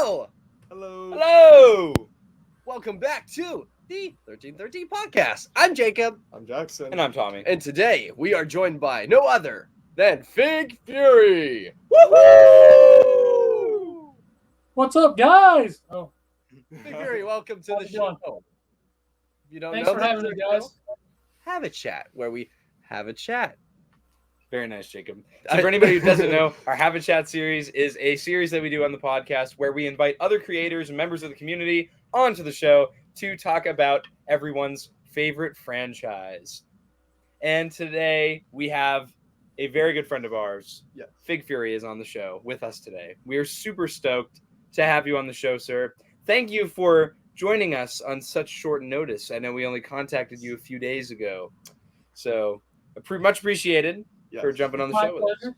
Hello! Hello. Hello! Welcome back to the 1313 podcast. I'm Jacob. I'm Jackson. And I'm Tommy. And today we are joined by no other than Fig Fury. Woohoo! What's up, guys? Oh, Fig Fury, welcome to the How's it going? show. If you don't thanks know for this having me, show, guys. Have a chat where we have a chat. Very nice, Jacob. So for anybody who doesn't know, our Have a Chat series is a series that we do on the podcast where we invite other creators and members of the community onto the show to talk about everyone's favorite franchise. And today we have a very good friend of ours. Yes. Fig Fury is on the show with us today. We are super stoked to have you on the show, sir. Thank you for joining us on such short notice. I know we only contacted you a few days ago. So much appreciated. Yes. For jumping on the My show with us. pleasure.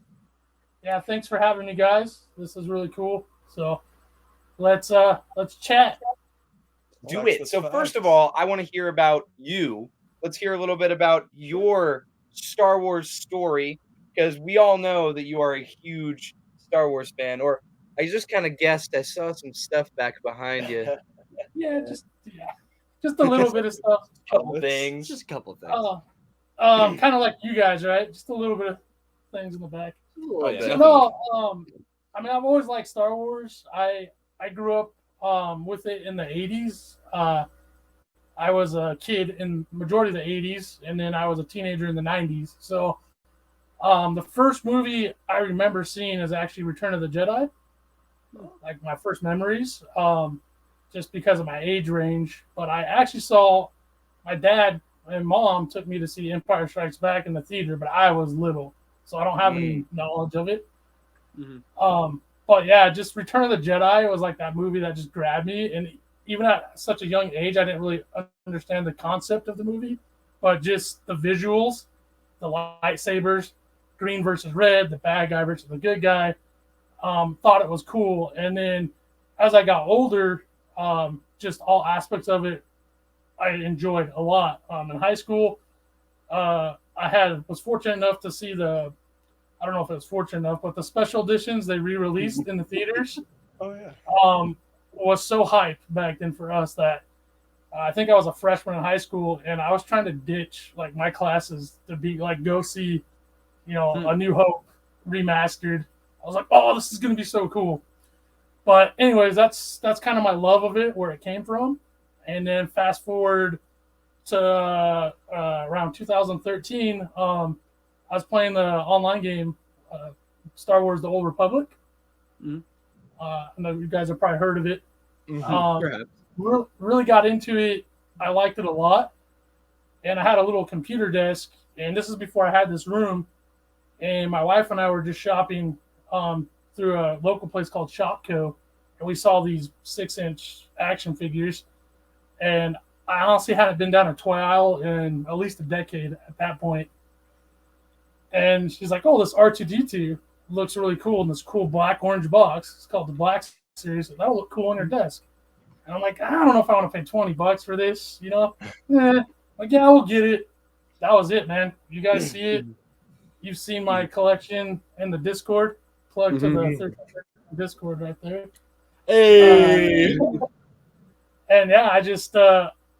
Yeah, thanks for having me, guys. This is really cool. So let's chat. Do That's it. the So fact. first of all, I want to hear about you. Let's hear a little bit about your Star Wars story, because we all know that you are a huge Star Wars fan. Or I just kind of guessed. I saw some stuff back behind you. Yeah, just a little bit of stuff. Couple things. Just a couple of things. Kind of like you guys, right? Just a little bit of things in the back. A little yeah. bit. Nothing No, I mean, I've always liked Star Wars. I grew up with it in the 80s. I was a kid in majority of the 80s, and then I was a teenager in the 90s. So the first movie I remember seeing is actually Return of the Jedi, like my first memories, just because of my age range. But I actually saw my dad and mom took me to see Empire Strikes Back in the theater, but I was little, so I don't have any knowledge of it. Mhm. But yeah, just Return of the Jedi was like that movie that just grabbed me. And even at such a young age, I didn't really understand the concept of the movie, but just the visuals, the lightsabers, green versus red, the bad guy versus the good guy, thought it was cool. And then as I got older, just all aspects of it, I enjoyed a lot. In high school, I was fortunate enough to see I don't know if it was fortunate enough, but the special editions they re-released in the theaters Oh yeah. was so hyped back then for us that I think I was a freshman in high school, and I was trying to ditch like my classes to be like go see, A New Hope remastered. I was like, oh, this is gonna be so cool. But anyways, that's kind of my love of it, where it came from. And then fast forward to around 2013, I was playing the online game Star Wars: The Old Republic. Mhm. I know you guys have probably heard of it. Perhaps. Really got into it. I liked it a lot. And I had a little computer desk, and this is before I had this room. And my wife and I were just shopping through a local place called Shopco, and we saw these 6-inch action figures. And I honestly hadn't been down a toy aisle in at least a decade at that point. And she's like, oh, this R2-D2 looks really cool in this cool black-orange box. It's called the Black Series. That'll look cool on your desk. And I'm like, I don't know if I want to pay $20 for this, Like, yeah, we'll get it. That was it, man. You guys see it. You've seen my collection in the Discord. Plug to the 13 Discord right there. Hey! And yeah,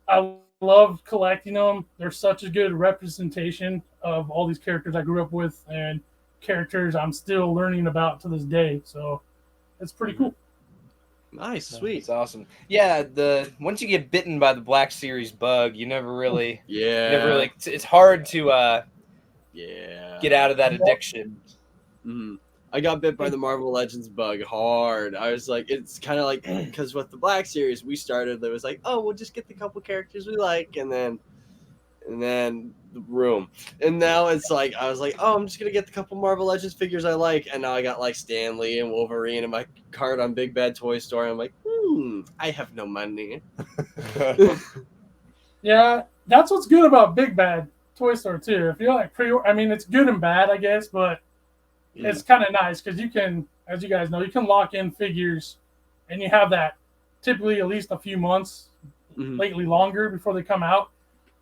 I love collecting them. They're such a good representation of all these characters I grew up with and characters I'm still learning about to this day. So it's pretty cool. Nice, sweet. It's awesome. Yeah, once you get bitten by the Black Series bug, you never really, Yeah. it's hard to Yeah. get out of that addiction. Mhm. I got bit by the Marvel Legends bug hard. I was like, it's kind of like, because with the Black Series we started, there was like, oh, we'll just get the couple characters we like, and then the room. And now it's like, I was like, oh, I'm just gonna get the couple Marvel Legends figures I like, and now I got like Stan Lee and Wolverine in my cart on Big Bad Toy Store. And I'm like, I have no money. Yeah, that's what's good about Big Bad Toy Store too. If you like it's good and bad, I guess, but it's kind of nice because you can, as you guys know, you can lock in figures, and you have that typically at least a few months, lately longer before they come out,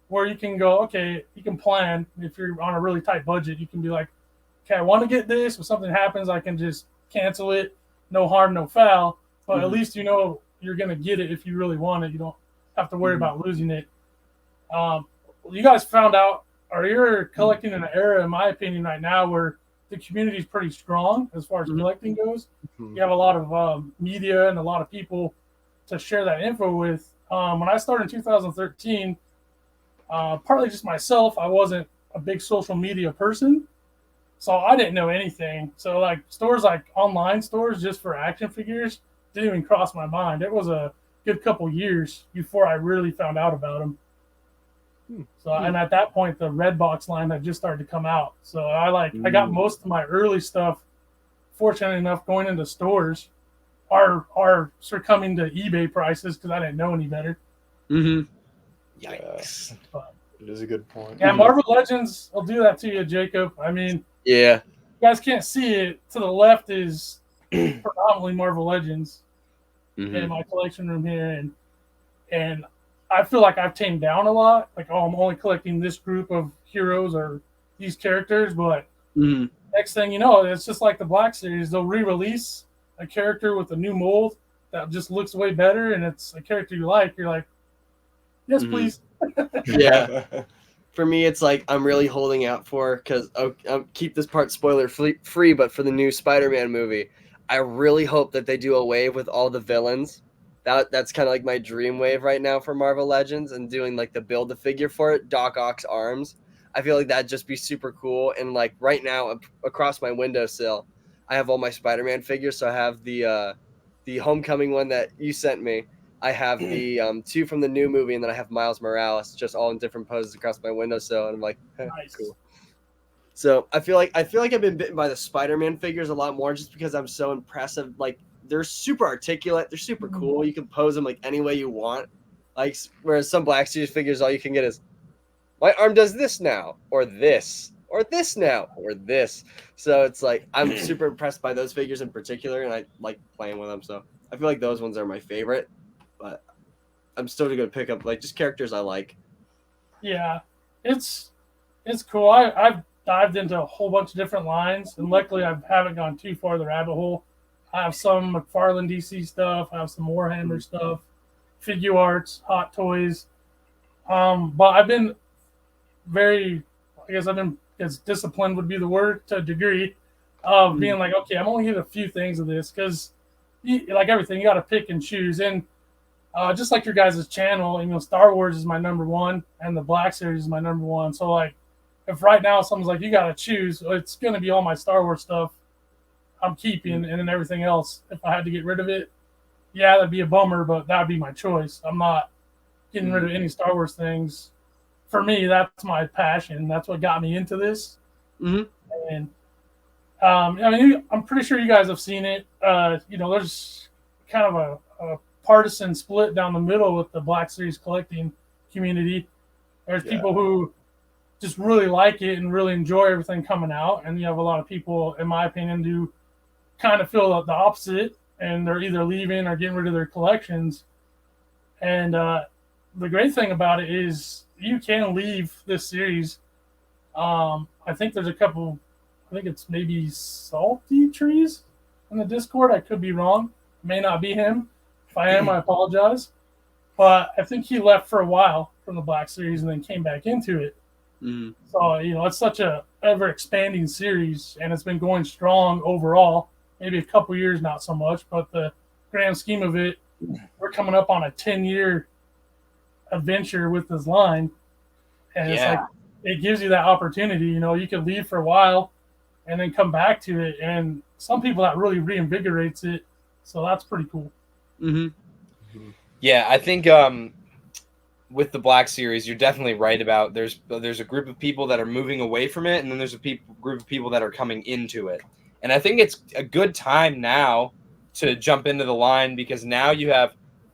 where you can go, okay, you can plan. If you're on a really tight budget, you can be like, okay, I want to get this. If something happens, I can just cancel it. No harm, no foul. but at least you know you're gonna get it if you really want it. You don't have to worry about losing it. You guys found out, or you're collecting in an era, in my opinion, right now where the community is pretty strong as far as collecting goes. You have a lot of media and a lot of people to share that info with. When I started in 2013, partly just myself, I wasn't a big social media person, so I didn't know anything. So like stores like online stores just for action figures didn't even cross my mind. It was a good couple years before I really found out about them. So and at that point, the Redbox line had just started to come out. So I got most of my early stuff. Fortunate enough, going into stores, are succumbing to eBay prices because I didn't know any better. Yikes! It is a good point. Yeah, Marvel Legends will do that to you, Jacob. I mean, Yeah. you guys can't see it. To the left is predominantly Marvel Legends in my collection room here, and I feel like I've tamed down a lot. Like, oh, I'm only collecting this group of heroes or these characters, but next thing you know, it's just like the Black Series. They'll re-release a character with a new mold that just looks way better, and it's a character you like. You're like, yes, please. Yeah. For me, it's like I'm really holding out for, because I'll keep this part spoiler free, but for the new SpiderMan movie, I really hope that they do a wave with all the villains. That's kind of like my dream wave right now for Marvel Legends, and doing like the build the figure for it, Doc Ock's arms. I feel like that'd just be super cool. And like right now, across my windowsill, I have all my Spider-Man figures. So I have the Homecoming one that you sent me. I have the 2 from the new movie, and then I have Miles Morales, just all in different poses across my windowsill. And I'm like, Nice. Cool. So I feel like I've been bitten by the Spider-Man figures a lot more, just because I'm so impressive. Like, they're super articulate, they're super cool. You can pose them like any way you want. Like, whereas some Black Series figures, all you can get is, my arm does this now, or this now, or this. So it's like I'm super impressed by those figures in particular, and I like playing with them. So I feel like those ones are my favorite. But I'm still going to pick up like just characters I like. Yeah, it's cool. I've dived into a whole bunch of different lines, and luckily I haven't gone too far the rabbit hole. I have some McFarlane DC stuff. I have some Warhammer stuff, figure arts, hot toys. But I've been as disciplined would be the word, to a degree, of being like, okay, I'm only getting a few things of this, because like everything, you got to pick and choose. And just like your guys' channel, Star Wars is my number one, and the Black Series is my number one. So like, if right now someone's like, you got to choose, it's going to be all my Star Wars stuff I'm keeping, and then everything else, if I had to get rid of it, yeah, that'd be a bummer, but that'd be my choice. I'm not getting rid of any Star Wars things. For me, that's my passion. That's what got me into this. And I'm pretty sure you guys have seen it. There's kind of a partisan split down the middle with the Black Series collecting community. There's people who just really like it and really enjoy everything coming out, and you have a lot of people, in my opinion, who kind of feel the opposite, and they're either leaving or getting rid of their collections. And the great thing about it is you can leave this series. I think there's a couple, I think it's maybe Salty Trees in the Discord. I could be wrong. It may not be him. If I am, I apologize. But I think he left for a while from the Black Series and then came back into it. So, it's such a ever-expanding series, and it's been going strong overall. Maybe a couple years, not so much, but the grand scheme of it, we're coming up on a 10-year adventure with this line. And it's like, it gives you that opportunity. You can leave for a while and then come back to it. And some people, that really reinvigorates it. So that's pretty cool. Yeah, I think with the Black Series, you're definitely right about there's a group of people that are moving away from it, and then there's a group of people that are coming into it. And I think it's a good time now to jump into the line, because now you have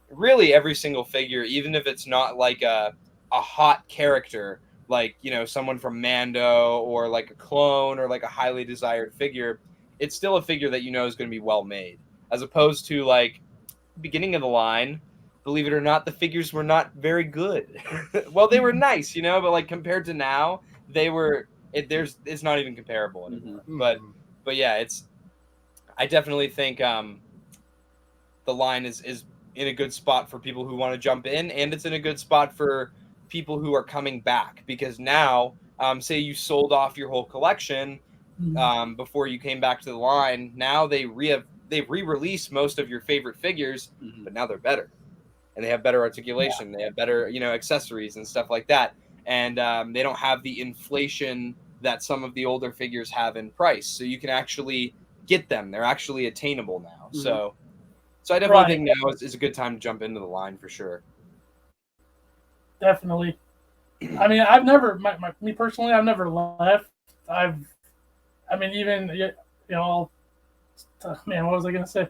really every single figure, even if it's not like a hot character, like, someone from Mando, or like a clone, or like a highly desired figure. It's still a figure that is going to be well made, as opposed to like beginning of the line. Believe it or not, the figures were not very good. Well, they were nice, but like compared to now, it's not even comparable anymore. But yeah, I definitely think the the line is in a good spot for people who want to jump in, and it's in a good spot for people who are coming back, because now, say you sold off your whole collection before you came back to the line. Now they've re-released most of your favorite figures, but now they're better, and they have better articulation. They have better, accessories and stuff like that, and they don't have the inflation that some of the older figures have in price. So you can actually get them. They're actually attainable now. So I definitely think now is a good time to jump into the line for sure. Definitely. I mean, I've never, me personally, I've never left. Even, man, what was I going to say?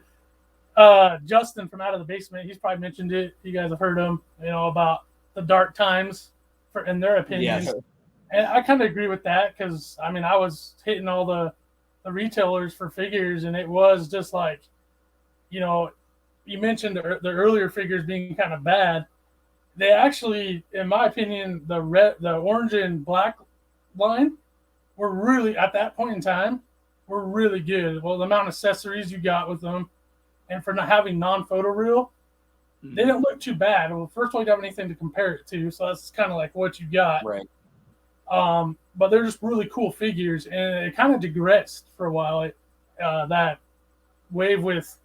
Justin from Out of the Basement, he's probably mentioned it. You guys have heard him, about the dark times in their opinion. Yes. And I kind of agree with that, because, I was hitting all the retailers for figures, and it was just like, you mentioned the earlier figures being kind of bad. They actually, in my opinion, the orange and black line were really, at that point in time, were really good. Well, the amount of accessories you got with them, and for not having non-photo reel, they didn't look too bad. Well, first of all, you don't have anything to compare it to, so that's kind of like what you got. Right. But they're just really cool figures, and it kind of digressed for a while. That wave with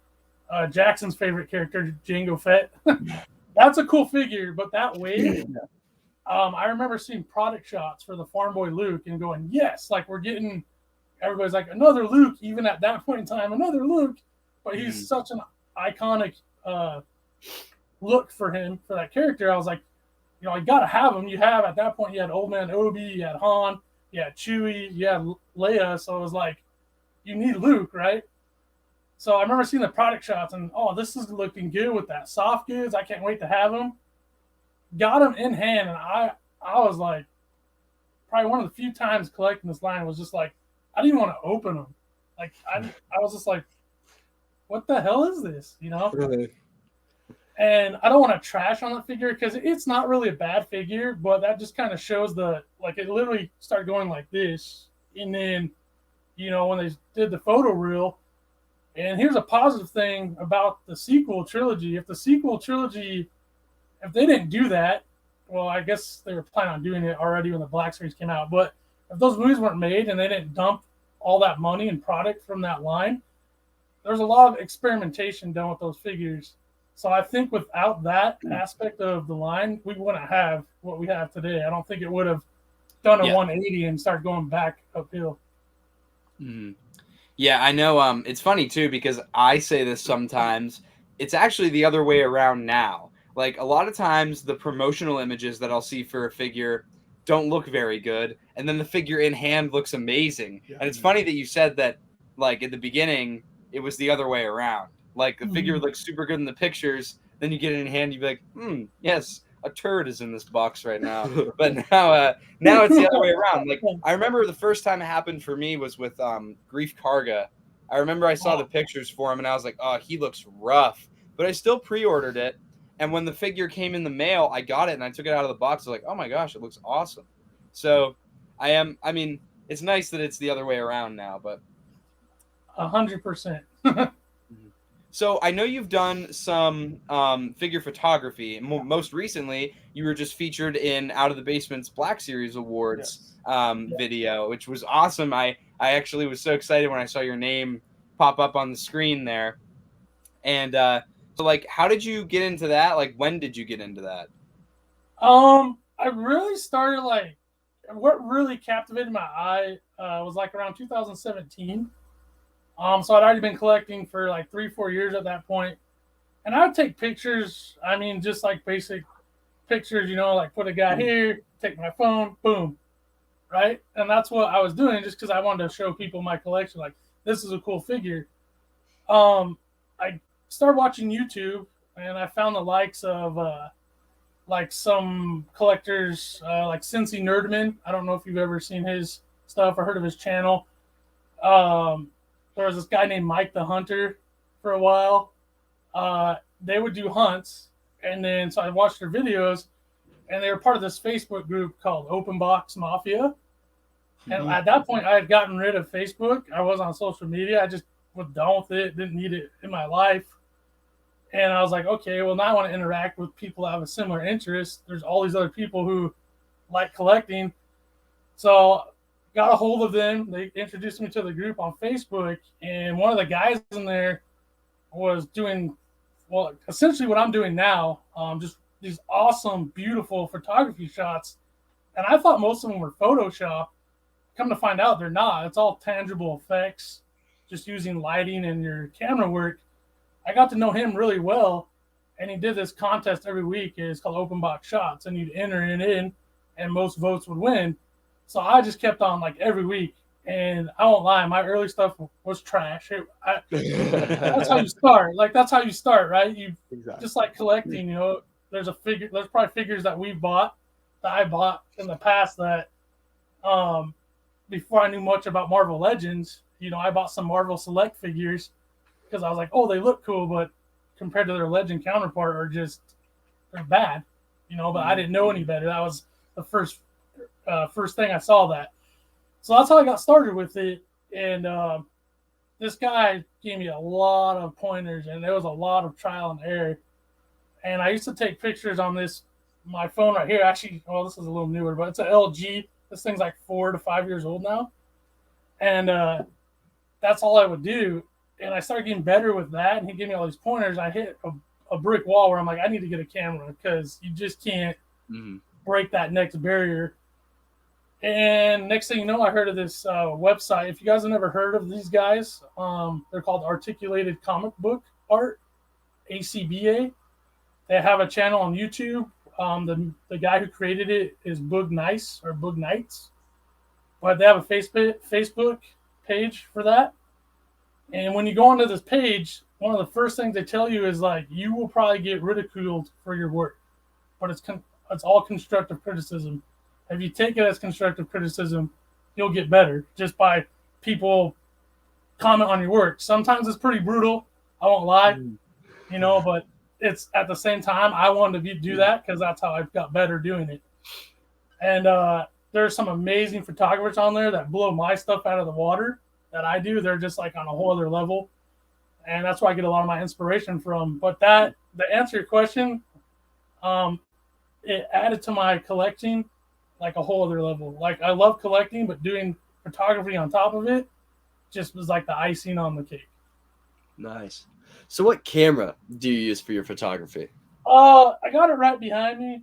Jackson's favorite character, Jango Fett. That's a cool figure, but that wave, I remember seeing product shots for the Farm Boy Luke and going, yes, like we're getting, everybody's like, another Luke, even at that point in time, another Luke. But he's such an iconic look for him, for that character. I was like, you got to have him. You have, at that point, you had Old Man Obi, you had Han, you had Chewie, you had Leia. So it was like, you need Luke, right? So I remember seeing the product shots and, this is looking good with that soft goods. I can't wait to have them. Got them in hand, and I was like, probably one of the few times collecting this line was just like, I didn't even want to open them. Like, I was just like, what the hell is this, Really? And I don't want to trash on that figure, because it's not really a bad figure, but that just kind of shows it literally started going like this. And then, when they did the photo reel, and here's a positive thing about the sequel trilogy. If they didn't do that, well, I guess they were planning on doing it already when the Black Series came out. But if those movies weren't made and they didn't dump all that money and product from that line, there's a lot of experimentation done with those figures. So I think without that aspect of the line, we wouldn't have what we have today. I don't think it would have done a 180 and start going back uphill. Mm-hmm. Yeah, I know. It's funny too, because I say this sometimes. It's actually the other way around now. Like, a lot of times the promotional images that I'll see for a figure don't look very good, and then the figure in hand looks amazing. Yeah. And it's funny that you said that, like, at the beginning, it was the other way around. Like, the figure looks super good in the pictures, then you get it in hand, you'd be like, yes, a turd is in this box right now. But now it's the other way around. Like, I remember the first time it happened for me was with Grief Karga. I remember I saw the pictures for him, and I was like, oh, he looks rough. But I still pre-ordered it, and when the figure came in the mail, I got it, and I took it out of the box. I was like, oh my gosh, it looks awesome. So it's nice that it's the other way around now, but 100%. So I know you've done some figure photography. Most recently, you were just featured in Out of the Basement's Black Series Awards video, which was awesome. I actually was so excited when I saw your name pop up on the screen there. And so, like, how did you get into that? Like, when did you get into that? I really started, like, what really captivated my eye was like around 2017. So I'd already been collecting for like 3-4 years at that point. And I would take pictures, just like basic pictures, like put a guy here, take my phone, boom, right? And that's what I was doing just because I wanted to show people my collection, like, this is a cool figure. I started watching YouTube, and I found the likes of like some collectors, like Cincy Nerdman. I don't know if you've ever seen his stuff or heard of his channel. There was this guy named Mike the Hunter for a while. They would do hunts, and then so I watched their videos, and they were part of this Facebook group called Open Box Mafia. And at that point, I had gotten rid of Facebook. I was on social media. I just was done with it, didn't need it in my life. And I was like, okay, well, now I want to interact with people that have a similar interest. There's all these other people who like collecting. So got a hold of them. They introduced me to the group on Facebook. And one of the guys in there was doing, well, essentially what I'm doing now, just these awesome, beautiful photography shots. And I thought most of them were Photoshop. Come to find out, they're not. It's all tangible effects, just using lighting and your camera work. I got to know him really well, and he did this contest every week. It's called Open Box Shots, and you'd enter it in, and most votes would win. So I just kept on like every week, and I won't lie, my early stuff was trash. That's how you start. Like that's how you start, right? You just like collecting. You know, there's probably figures that I bought in the past that, before I knew much about Marvel Legends, you know, I bought some Marvel Select figures. Because I was like, oh, they look cool, but compared to their Legend counterpart, they're bad, you know. But I didn't know any better. That was the first thing I saw that. So that's how I got started with it. And this guy gave me a lot of pointers, and there was a lot of trial and error. And I used to take pictures on my phone right here. Actually, well, this is a little newer, but it's an LG. This thing's like 4 to 5 years old now, and that's all I would do. And I started getting better with that, and he gave me all these pointers. I hit a brick wall where I'm like, I need to get a camera because you just can't break that next barrier. And next thing you know, I heard of this website. If you guys have never heard of these guys, they're called Articulated Comic Book Art, ACBA. They have a channel on YouTube. The guy who created it is Boog Nice or Boog Nights. But they have a Facebook page for that. And when you go onto this page, one of the first things they tell you is like, you will probably get ridiculed for your work, but it's all constructive criticism. If you take it as constructive criticism, you'll get better just by people comment on your work. Sometimes it's pretty brutal. I won't lie, you know, but it's at the same time, I wanted to do that because that's how I got better doing it. And there's some amazing photographers on there that blow my stuff out of the water. That I do, they're just like on a whole other level, and that's where I get a lot of my inspiration from. But to answer your question, it added to my collecting like a whole other level. Like I love collecting, but doing photography on top of it just was like the icing on the cake. Nice. So what camera do you use for your photography? I got it right behind me.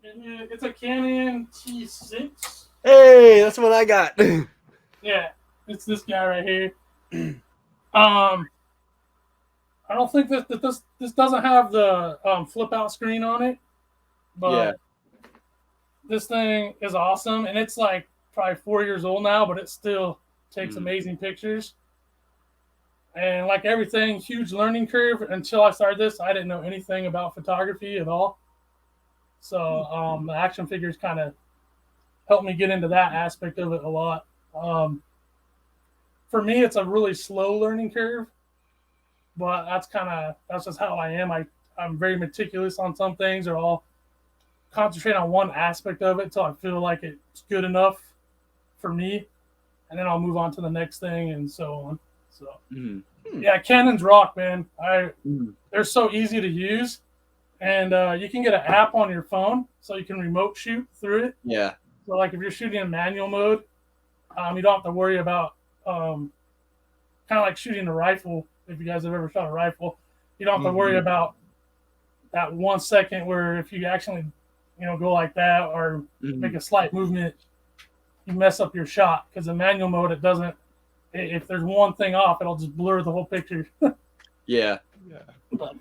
It's a Canon T6. Hey, that's what I got. Yeah, it's this guy right here. I don't think that this doesn't have the flip out screen on it, but this thing is awesome, and it's like probably 4 years old now, but it still takes amazing pictures. And like everything, huge learning curve. Until I started this, I didn't know anything about photography at all. So the action figures kind of helped me get into that aspect of it a lot. For me, it's a really slow learning curve, but that's just how I am. I'm very meticulous on some things, or I'll concentrate on one aspect of it until I feel like it's good enough for me, and then I'll move on to the next thing and so on. So yeah, Canon's rock, man. They're so easy to use, and you can get an app on your phone so you can remote shoot through it. Yeah. So like if you're shooting in manual mode, you don't have to worry about kind of like shooting a rifle. If you guys have ever shot a rifle, you don't have to worry about that 1 second where if you actually, go like that or make a slight movement, you mess up your shot. Because in manual mode, it doesn't. If there's one thing off, it'll just blur the whole picture. Yeah. But,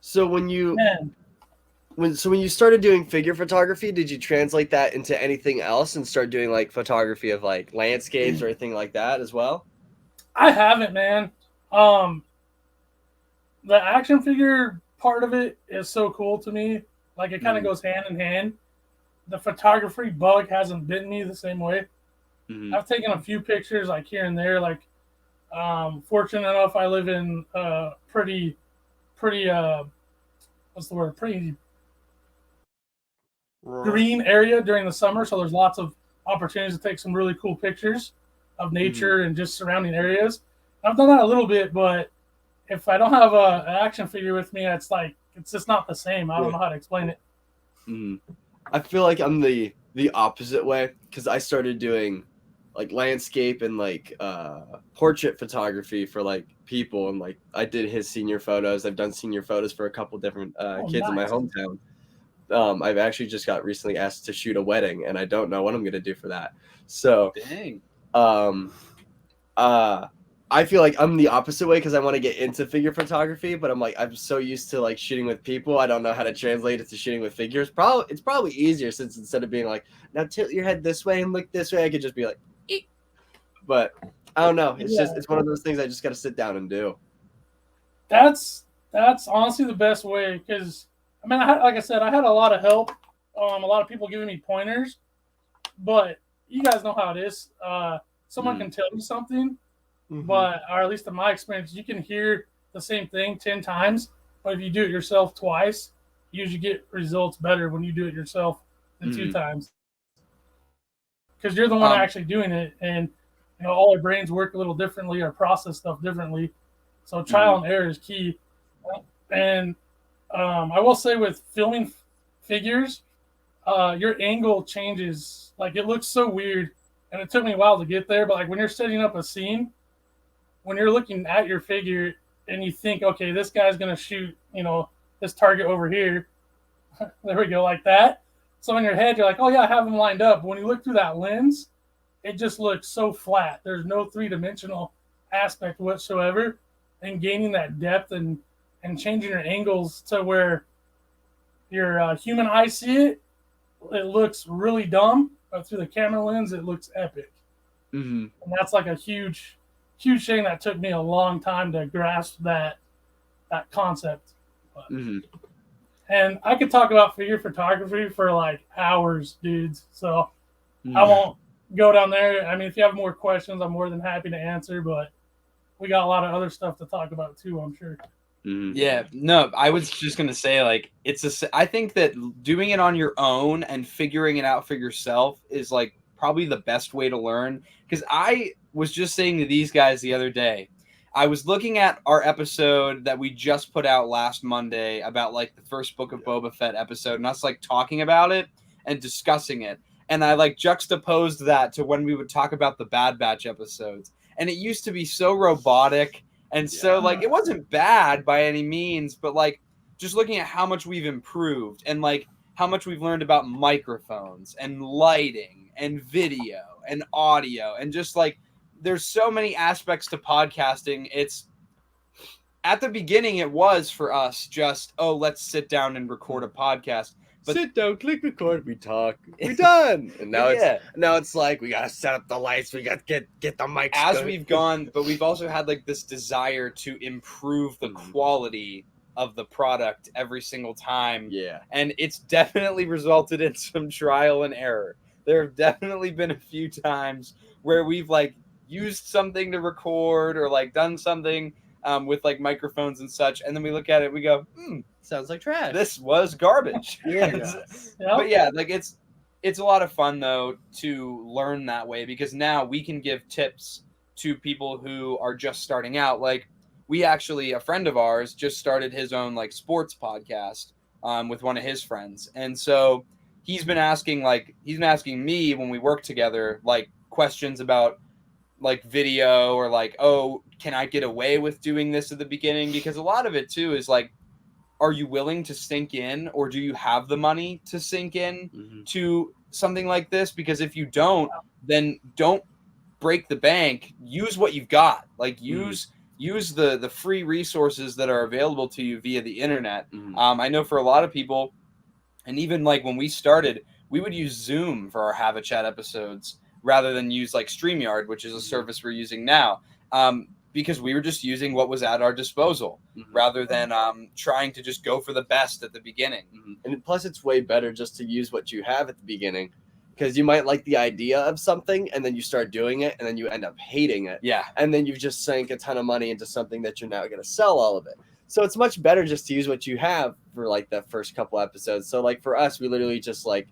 so when you started doing figure photography, did you translate that into anything else and start doing like photography of like landscapes or anything like that as well? I haven't, man. The action figure part of it is so cool to me. Like it kind of goes hand in hand. The photography bug hasn't bitten me the same way. I've taken a few pictures like here and there. Like fortunate enough, I live in pretty what's the word? Pretty green area during the summer. So there's lots of opportunities to take some really cool pictures of nature and just surrounding areas. I've done that a little bit, but if I don't have an action figure with me, it's just not the same. I don't know how to explain it. I feel like I'm the opposite way, because I started doing like landscape and like portrait photography for like people, and like I did his senior photos. I've done senior photos for a couple different kids in my Nice. hometown. I've actually just got recently asked to shoot a wedding, and I don't know what I'm gonna do for that. So Dang. I feel like I'm the opposite way, because I want to get into figure photography, but I'm so used to like shooting with people, I don't know how to translate it to shooting with figures. It's probably easier, since instead of being like, now tilt your head this way and look this way, I could just be like, eek. But I don't know. It's one of those things I just got to sit down and do. That's honestly the best way, because I mean, like I said, I had a lot of help, a lot of people giving me pointers, but you guys know how it is. Someone can tell you something, but or at least in my experience, you can hear the same thing 10 times, but if you do it yourself twice, you usually get results better when you do it yourself than 2 times, because you're the one actually doing it, and all our brains work a little differently or process stuff differently. So trial and error is key. And I will say, with filming figures, your angle changes. Like, it looks so weird, and it took me a while to get there. But like when you're setting up a scene, when you're looking at your figure and you think, okay, this guy's gonna shoot, this target over here. There we go, like that. So in your head, you're like, oh yeah, I have him lined up. But when you look through that lens, it just looks so flat. There's no 3-dimensional aspect whatsoever. And gaining that depth and changing your angles to where your human eye see it, it looks really dumb, but through the camera lens, it looks epic. And that's like a huge thing that took me a long time to grasp that concept. But, and I could talk about figure photography for like hours, dudes. So I won't go down there. I mean, if you have more questions, I'm more than happy to answer, but we got a lot of other stuff to talk about too, I'm sure. Yeah, no, I was just gonna say, like, I think that doing it on your own and figuring it out for yourself is like probably the best way to learn. Because I was just saying to these guys the other day, I was looking at our episode that we just put out last Monday about like the first Book of Boba Fett episode, and us like talking about it and discussing it, and I like juxtaposed that to when we would talk about the Bad Batch episodes. And it used to be so robotic, and so like it wasn't bad by any means, but like just looking at how much we've improved and like how much we've learned about microphones and lighting and video and audio, and just like there's so many aspects to podcasting. It's at the beginning it was for us just, oh, let's sit down and record a podcast. But sit down, click record, we talk, we done. And now it's like we gotta set up the lights, we gotta get the mics. As we've gone, but we've also had like this desire to improve the quality of the product every single time. Yeah. And it's definitely resulted in some trial and error. There have definitely been a few times where we've like used something to record or like done something with like microphones and such, and then we look at it, we go, sounds like trash. This was garbage. But yeah, like it's a lot of fun though to learn that way, because now we can give tips to people who are just starting out. Like we actually, a friend of ours just started his own like sports podcast with one of his friends, and so he's been asking me when we work together like questions about like video, or like, oh, can I get away with doing this at the beginning? Because a lot of it too is like, are you willing to sink in, or do you have the money to sink in to something like this? Because if you don't, then don't break the bank. Use what you've got. Like use the free resources that are available to you via the internet. I know for a lot of people, and even like when we started, we would use Zoom for our Have a Chat episodes rather than use like StreamYard, which is a service we're using now. Because we were just using what was at our disposal rather than trying to just go for the best at the beginning. And plus, it's way better just to use what you have at the beginning, because you might like the idea of something and then you start doing it and then you end up hating it. Yeah. And then you've just sank a ton of money into something that you're now going to sell all of it. So it's much better just to use what you have for like the first couple episodes. So like for us, we literally just like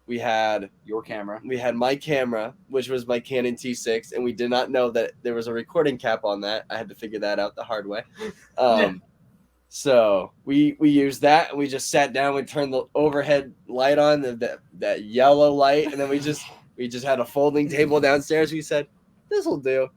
We had Your camera. we had my camera, which was my Canon T6, and we did not know that there was a recording cap on that. I had to figure that out the hard way. So we used that, and we just sat down. We turned the overhead light on, that yellow light, and then we just had a folding table downstairs. We said, "This will do."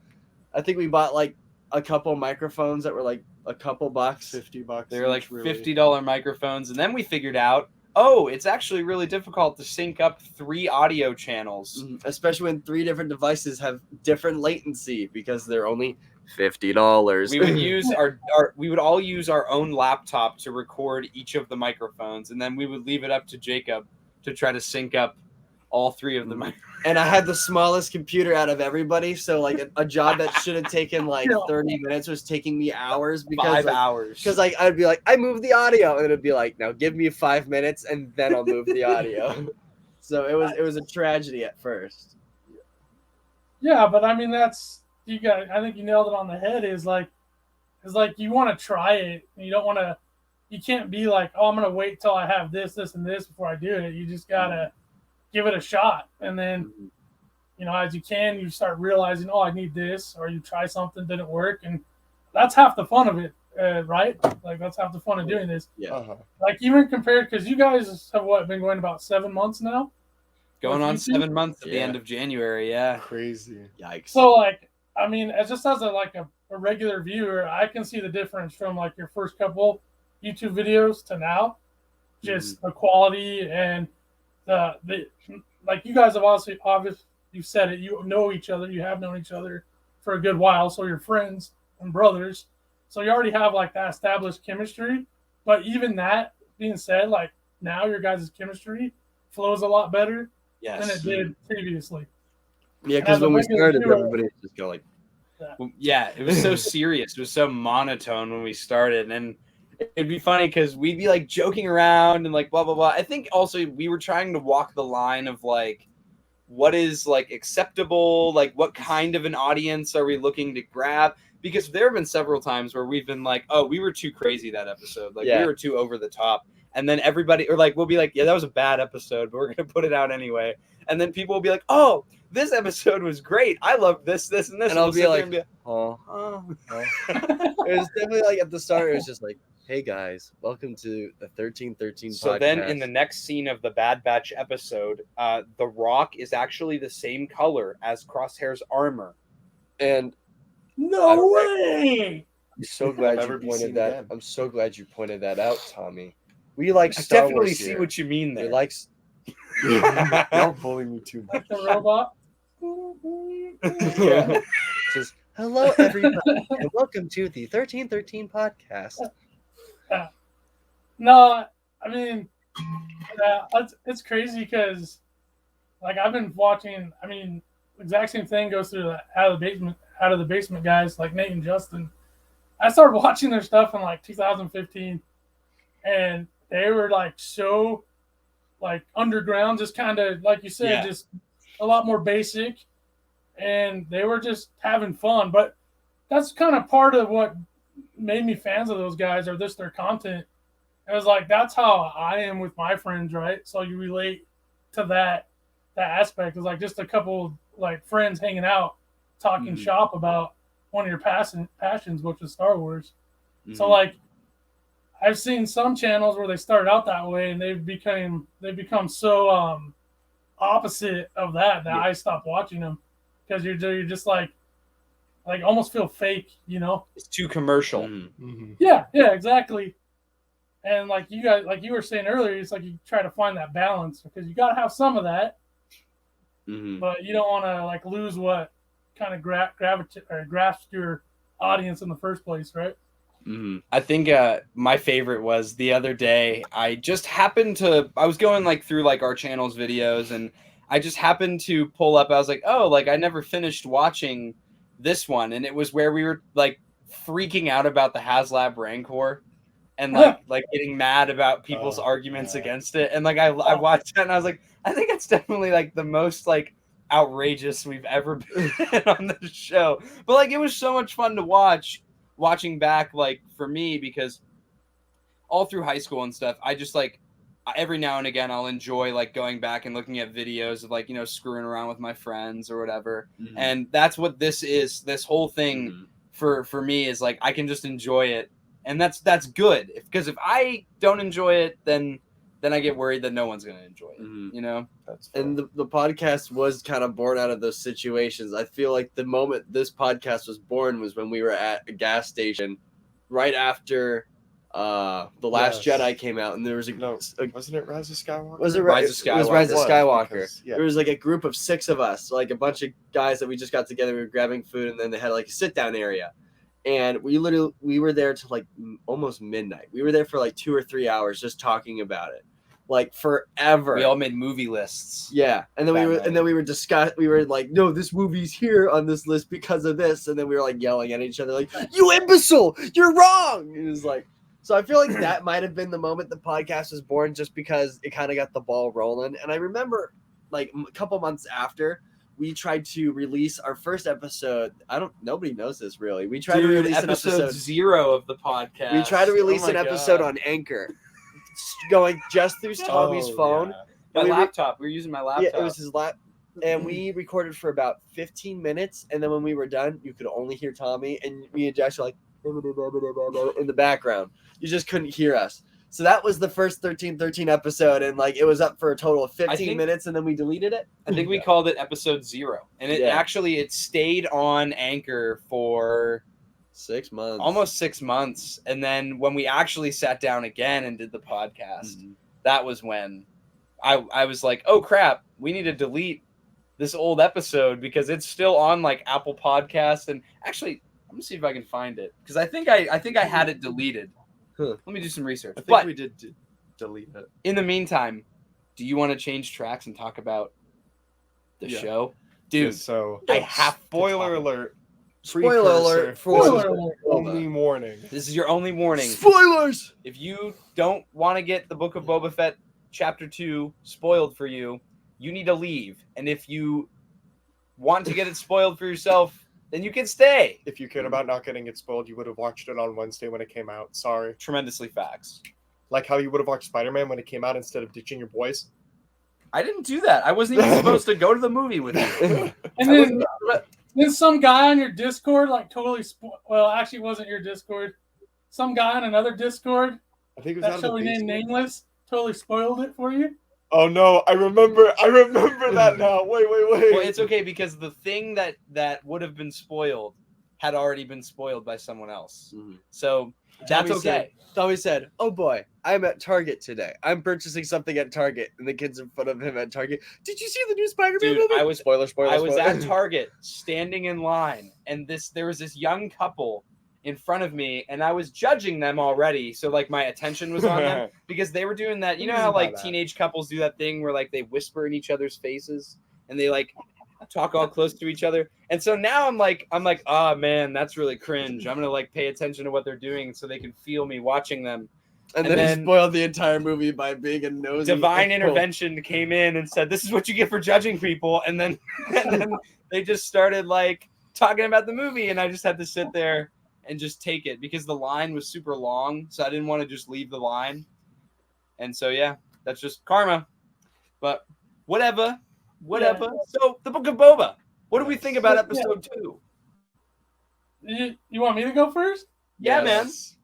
I think we bought like a couple microphones that were like a couple bucks. $50. They were like really. $50 microphones, and then we figured out, oh, it's actually really difficult to sync up 3 audio channels. Especially when 3 different devices have different latency because they're only $50. We would use we would all use our own laptop to record each of the microphones, and then we would leave it up to Jacob to try to sync up all 3 of the microphones. And I had the smallest computer out of everybody, so like a job that should have taken like 30 minutes was taking me hours because 5 hours. Because like I'd be like, I moved the audio, and it'd be like, now give me 5 minutes, and then I'll move the audio. So it was a tragedy at first. Yeah, but I mean that's I think you nailed it on the head. Is like you want to try it, and you don't want to. You can't be like, oh, I'm gonna wait till I have this, and this before I do it. You just gotta give it a shot, and then as you start realizing, oh, I need this, or you try something, didn't work, and that's half the fun of it, right? Like that's half the fun of doing this. Yeah. Like even compared, because you guys have been going about 7 months now. Going on 7 months at the end of January, yeah. Crazy. Yikes. So like, I mean, as a regular viewer, I can see the difference from like your first couple YouTube videos to now, just the quality and the like. You guys have obviously you said it. You know each other. You have known each other for a good while, so you're friends and brothers. So you already have like that established chemistry. But even that being said, like now your guys' chemistry flows a lot better than it did previously. Yeah, because when we started, everybody was just going like, yeah, it was so serious. It was so monotone when we started, and it'd be funny because we'd be like joking around and like blah blah blah. I think also we were trying to walk the line of like what is like acceptable, like what kind of an audience are we looking to grab? Because there have been several times where we've been like, oh, we were too crazy that episode, like we were too over the top, and then everybody or like we'll be like, yeah, that was a bad episode, but we're gonna put it out anyway, and then people will be like, oh, this episode was great, I love this, and this, and I'll be like, oh. It was definitely like at the start, it was just like, hey guys, welcome to the 1313 podcast. So then in the next scene of the Bad Batch episode, the Rock is actually the same color as Crosshair's armor. And no way! I'm so glad you pointed that. Again. I'm so glad you pointed that out, Tommy. We like Star definitely Wars see here. what you mean there. We like. Don't bully me too much. The robot. Yeah. Says hello everybody and welcome to the 1313 podcast. No, I mean, it's crazy because, like, I've been watching. I mean, exact same thing goes through the out of the basement guys like Nate and Justin. I started watching their stuff in like 2015, and they were like so, like underground, just kind of like you said, just a lot more basic, and they were just having fun. But that's kind of part of what made me fans of those guys, or just their content. It was like that's how I am with my friends, right? So you relate to that aspect. It's like just a couple like friends hanging out, talking shop about one of your passions, which is Star Wars. So like I've seen some channels where they started out that way and they've become so opposite of that I stopped watching them because you're just like almost feel fake, you know? It's too commercial. Yeah, exactly. And like you guys, like you were saying earlier, it's like you try to find that balance because you got to have some of that, but you don't want to like lose what kind of grasp your audience in the first place, right? I think my favorite was the other day. I was going like through like our channel's videos, and I just happened to pull up. I was like, oh, like I never finished watching this one, and it was where we were like freaking out about the HasLab Rancor. And like getting mad about people's arguments against it, and like I watched that and I was like, I think it's definitely like the most like outrageous we've ever been on the show. But like it was so much fun to watching back, like for me, because all through high school and stuff, I every now and again I'll enjoy like going back and looking at videos of like, you know, screwing around with my friends or whatever. Mhm. And that's what this is. This whole thing Mhm. for me is like I can just enjoy it. And that's good. Because if I don't enjoy it, then I get worried that no one's going to enjoy it, Mhm. you know? That's fair. And the podcast was kind of born out of those situations. I feel like the moment this podcast was born was when we were at a gas station right after The Last Yes. Jedi came out, and there was Wasn't it Rise of Skywalker? was it Rise of It was Rise of Skywalker. Skywalker. Because, yeah. There was like a group of 6 of us, like a bunch of guys that we just got together. We were grabbing food, and then they had like a sit down area, and we were there till like almost midnight. We were there for like 2 or 3 hours just talking about it, like forever. We all made movie lists. Yeah, and then That we were like, no, this movie's here on this list because of this, and then we were like yelling at each other, like, you imbecile, you're wrong. It was like, so I feel like that might have been the moment the podcast was born, just because it kind of got the ball rolling. And I remember, like a couple months after, we tried to release our first episode. Nobody knows this really. We tried to release an episode 0 of the podcast. We tried to release my an episode God. on Anchor, going just through Tommy's Oh, phone. yeah. My And we- laptop. We were using my laptop. Yeah, it was his lap. And we recorded for about 15 minutes. And then when we were done, you could only hear Tommy. And me and Josh were like, in the background. You just couldn't hear us. So that was the first 1313 episode. And like it was up for a total of 15 think- minutes. And then we deleted it. I think we called it episode 0. And it Yeah. actually stayed on Anchor for 6 months. almost 6 months. And then when we actually sat down again and did the podcast, Mhm. that was when I was like, oh crap, we need to delete this old episode because it's still on like Apple Podcasts. And actually, I'm gonna see if I can find it because I think I had it deleted. Huh. Let me do some research. I think But we did delete it. in the meantime, do you want to change tracks and talk about the Yeah. show? Dude, So I have to spoiler talk. alert. Spoiler alert Precursor. for Spoiler This is alert. only warning. This is your only warning. spoilers. If you don't want to get the Book of Boba Fett Chapter 2 spoiled for you, you need to leave. And if you want to get it spoiled for yourself, then you can stay. If you cared about not getting it spoiled, you would have watched it on Wednesday when it came out. Sorry. Tremendously facts. Like how you would have watched SpiderMan when it came out instead of ditching your boys. I didn't do that. I wasn't even supposed to go to the movie with you. And then some guy on your Discord like totally well, actually it wasn't your Discord. Some guy on another Discord I think it was that out of the shall remain basement. nameless totally spoiled it for you. Oh no, I remember that now. Wait. Well, it's okay because the thing that would have been spoiled had already been spoiled by someone else. Mhm. So that's Tommy okay. Tommy said, "Oh boy, I'm at Target today. I'm purchasing something at Target." And the kids in front of him at Target, "Did you see the new Spider-Man Dude, movie?" I was spoiler. I was spoiler. at Target standing in line, and there was this young couple in front of me, and I was judging them already. So like my attention was on them because they were doing that. You know how like teenage couples do that thing where like they whisper in each other's faces and they like talk all close to each other. And so now I'm like, oh man, that's really cringe. I'm gonna like pay attention to what they're doing so they can feel me watching them. and and then then- he spoiled the entire movie by being a nosy. Divine asshole. intervention came in and said, "This is what you get for judging people," and then they just started like talking about the movie, and I just had to sit there and just take it because the line was super long, so I didn't want to just leave the line. And so yeah, that's just karma. But whatever. So the Book of Boba. What do we think about episode 2? You want me to go first? Yeah, Yes.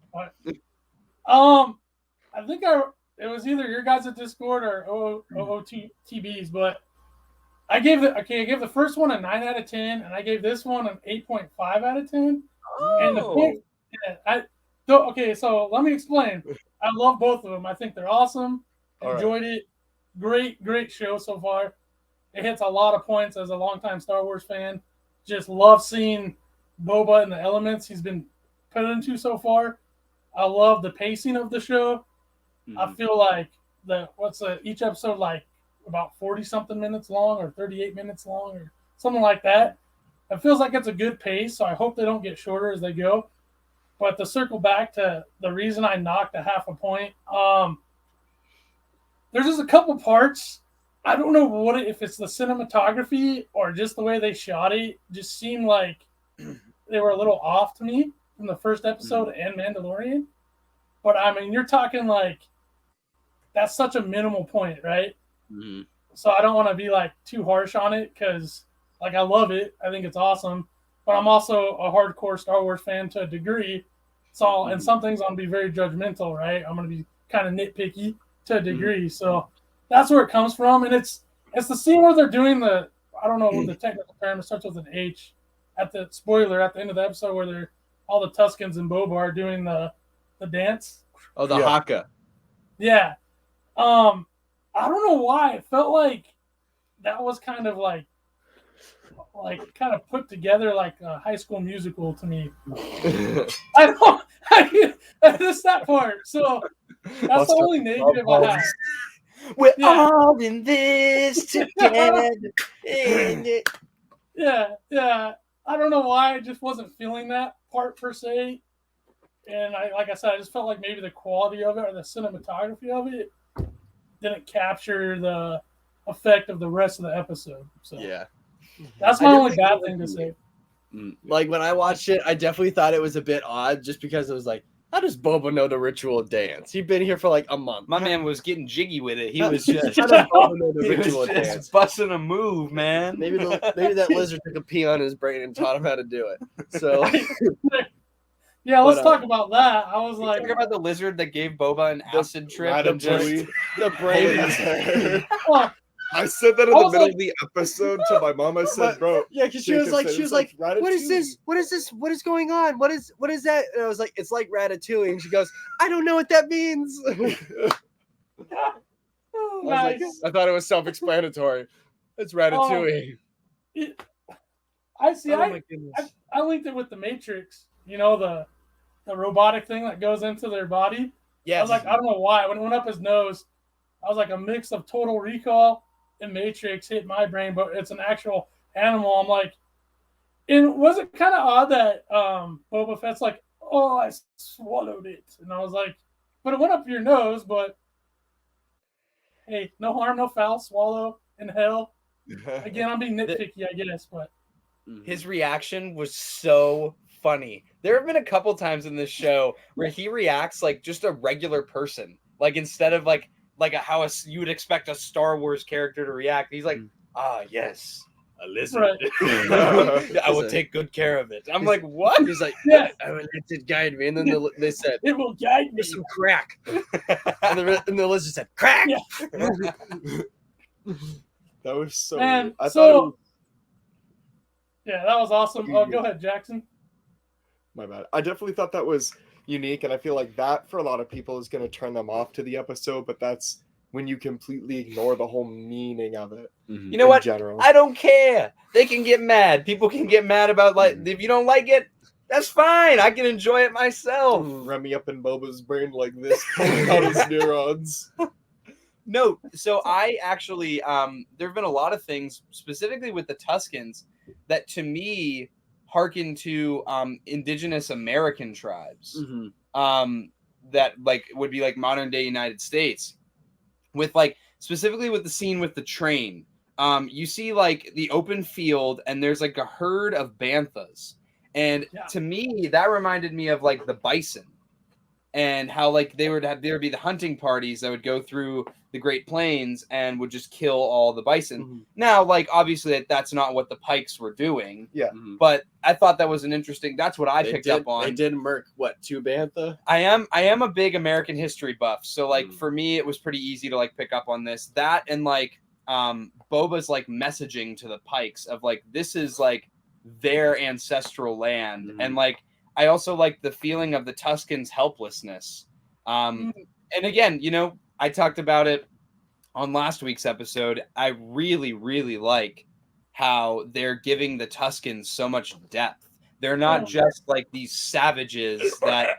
I think it was either your guys at Discord or OOTBs, but I gave the first one a 9 out of 10, and I gave this one an 8.5 out of 10. And the point, so let me explain. I love both of them. I think they're awesome. All right. Enjoyed it. Great show so far. It hits a lot of points as a longtime Star Wars fan. Just love seeing Boba and the elements he's been put into so far. I love the pacing of the show. I feel like each episode like about 40 something minutes long or 38 minutes long or something like that. It feels like it's a good pace, so I hope they don't get shorter as they go. But to circle back to the reason I knocked a half a point, there's just a couple parts. I don't know if it's the cinematography or just the way they shot it. Just seemed like they were a little off to me from the first episode and Mandalorian. But I mean, you're talking like that's such a minimal point, right? Mm-hmm. So I don't want to be like too harsh on it because like I love it. I think it's awesome. But I'm also a hardcore Star Wars fan to a degree. So and some things I'm gonna be very judgmental, right? I'm gonna be kind of nitpicky to a degree. So that's where it comes from. And it's the scene where they're doing the, I don't know what the technical term, it starts with an H, at the spoiler at the end of the episode where they're all the Tuskens and Boba are doing the dance. Oh, the Yeah. haka. Yeah. I don't know why. It felt like that was kind of like kind of put together like a High School Musical to me. I missed that part. So that's the only negative I have. We're Yeah. all in this together. Yeah. I don't know why. I just wasn't feeling that part per se. And like I said, I just felt like maybe the quality of it or the cinematography of it didn't capture the effect of the rest of the episode. So Yeah. that's my only bad thing to say. Like when I watched it, I definitely thought it was a bit odd just because it was like, how does Boba know the ritual dance? He'd been here for like a month. My man was getting jiggy with it. He How- was just, how does Boba know the he was ritual just dance? busting a move, man. Maybe that lizard took a pee on his brain and taught him how to do it. So Yeah, let's But, talk about that. I was like, Talk about the lizard that gave Boba an acid trip. Ratatouille. the brain is there. oh, I said that in I the was middle like- of the episode to my mom. I said, "Bro, Yeah, because she Jacob was like, said it's like what is this? Ratatouille." What is this? What is going on? What is that? And I was like, it's like Ratatouille. And she goes, I don't know what that means. nice. I thought it was self-explanatory. It's Ratatouille. I see. Oh my goodness. I linked it with the Matrix. You know, the robotic thing that goes into their body. I Yes. was like, I don't know why. When it went up his nose, I was like, a mix of Total Recall and Matrix hit my brain, but it's an actual animal. I'm like, and was it kind of odd that Boba Fett's like, oh, I swallowed it, and I was like, but it went up your nose, but hey, no harm, no foul, swallow in hell. Again, I'm being nitpicky, I guess, but His reaction was so funny. There have been a couple times in this show where he reacts like just a regular person. Like instead of like how you would expect a Star Wars character to react. He's like, yes, a lizard. Right. I will take good care of it. I'm like, what? He's like, Yeah. I will let it guide me. And then they said, it will guide me. there's some crack. And the lizard said, crack. Yeah. That was so. Man, weird. I so- thought it was, Yeah, that was awesome. Go ahead, Jackson. my bad. I definitely thought that was unique, and I feel like that for a lot of people is going to turn them off to the episode. But that's when you completely ignore the whole meaning of it. You know in what? General. I don't care. They can get mad. People can get mad about like if you don't like it, that's fine. I can enjoy it myself. Remy up in Boba's brain like this, pulling out his neurons. No, so I actually there have been a lot of things specifically with the Tuskens that to me harken to indigenous American tribes that like would be like modern day United States with like specifically with the scene with the train. You see like the open field and there's like a herd of banthas. And to me, that reminded me of like the bison and how like there would be the hunting parties that would go through the Great Plains and would just kill all the bison. Now, like obviously that's not what the Pikes were doing. Yeah. But I thought that was an interesting. That's what I picked up on. They did murk what 2 bantha? I am a big American history buff, so like for me it was pretty easy to like pick up on this. That and like Boba's like messaging to the Pikes of like this is like their ancestral land, and like I also like the feeling of the Tuskens' helplessness. And again, you know, I talked about it on last week's episode. I really, really like how they're giving the Tuskens so much depth. They're not just like these savages that.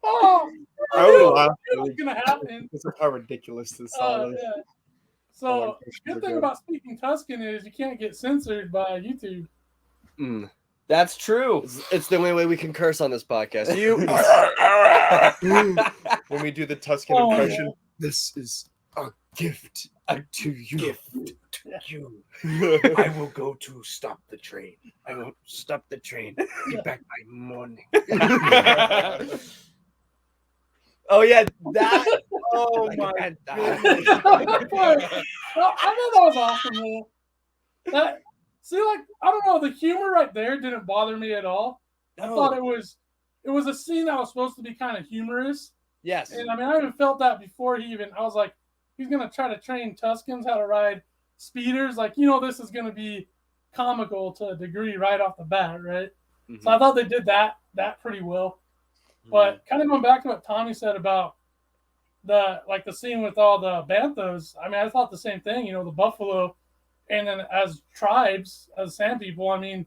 Oh, I would laugh what's gonna happen? because of how ridiculous this song is. Yeah. So, good thing about speaking Tuscan is you can't get censored by YouTube. That's true. It's the only way we can curse on this podcast. When we do the Tuscan impression, this is a gift. to you. Gift to you. I will go to stop the train. I will stop the train. Be back by morning. Oh yeah, that. Oh Like my a goodness. I thought that was awesome, man. That, see, like, I don't know, the humor right there didn't bother me at all. I thought it was a scene that was supposed to be kind of humorous. Yes. And I mean, I even felt that before I was like, he's going to try to train Tuscans how to ride speeders. Like, this is going to be comical to a degree right off the bat, right? Mm-hmm. So I thought they did that pretty well. But kind of going back to what Tommy said about the scene with all the banthos, I mean, I thought the same thing, the buffalo. And then as tribes, as sand people, I mean,